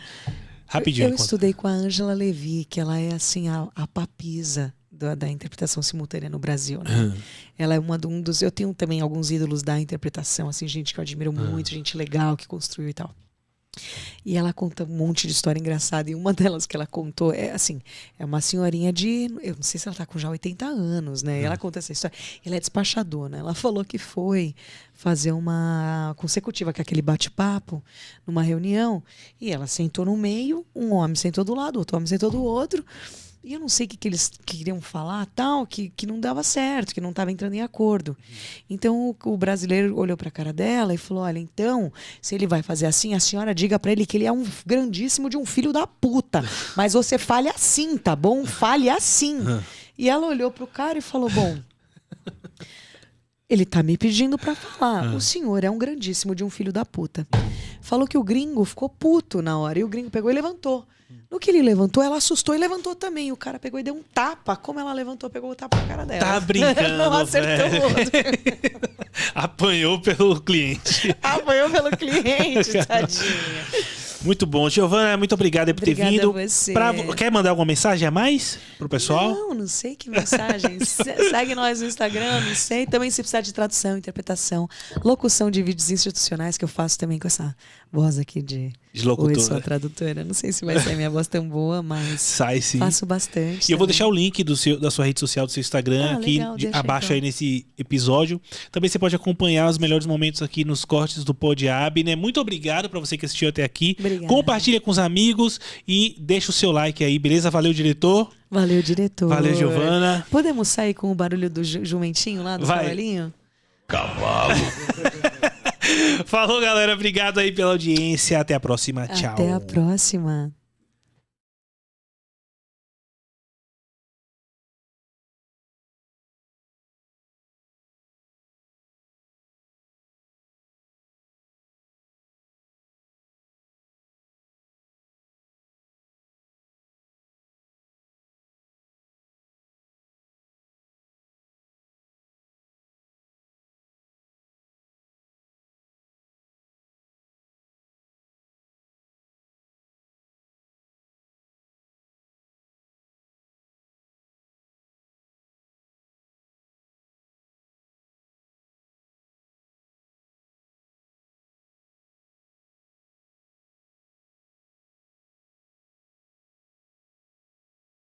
rapidinho. Eu estudei com a Ângela Levi, que ela é assim a papisa da interpretação simultânea no Brasil, né? Ela é um dos... Eu tenho também alguns ídolos da interpretação, assim, gente que eu admiro muito, gente legal que construiu e tal. E ela conta um monte de história engraçada. E uma delas que ela contou é assim, é uma senhorinha eu não sei se ela tá com já 80 anos, né? E ela conta essa história. Ela é despachadora. Ela falou que foi fazer uma consecutiva, que é aquele bate-papo, numa reunião. E ela sentou no meio, um homem sentou do lado, outro homem sentou do outro. E eu não sei o que eles queriam falar, tal, que não dava certo, que não estava entrando em acordo. Então o brasileiro olhou para a cara dela e falou: olha, então, se ele vai fazer assim, a senhora diga para ele que ele é um grandíssimo de um filho da puta. Mas você fale assim, tá bom? Fale assim. E ela olhou pro cara e falou: bom, ele tá me pedindo para falar. O senhor é um grandíssimo de um filho da puta. Falou que o gringo ficou puto na hora. E o gringo pegou e levantou. No que ele levantou, ela assustou e levantou também. O cara pegou e deu um tapa. Como ela levantou, pegou o tapa na cara dela. Tá brincando, não acertou o outro. Apanhou pelo cliente. Apanhou pelo cliente, tadinha. Muito bom. Giovana, muito obrigado por ter vindo. A você. Quer mandar alguma mensagem a mais pro pessoal? Não sei que mensagem. Segue nós no Instagram, não sei. Também se precisar de tradução, interpretação, locução de vídeos institucionais, que eu faço também com essa voz aqui de locutora. Oi, sou a tradutora. Não sei se vai sair minha voz tão boa, mas Sai sim. faço bastante. E eu vou também. deixar o link da sua rede social, do seu Instagram, aqui legal, deixa abaixo então. aí nesse episódio. Também você pode acompanhar os melhores momentos aqui nos cortes do Pod Abner. Muito obrigado pra você que assistiu até aqui. Obrigada. Compartilha com os amigos e deixa o seu like aí, beleza? Valeu, diretor. Valeu, diretor. Valeu, Giovana. Podemos sair com o barulho do jumentinho lá, do Vai. cavalinho? Falou, galera. Obrigado aí pela audiência. Até a próxima. Tchau. Até a próxima.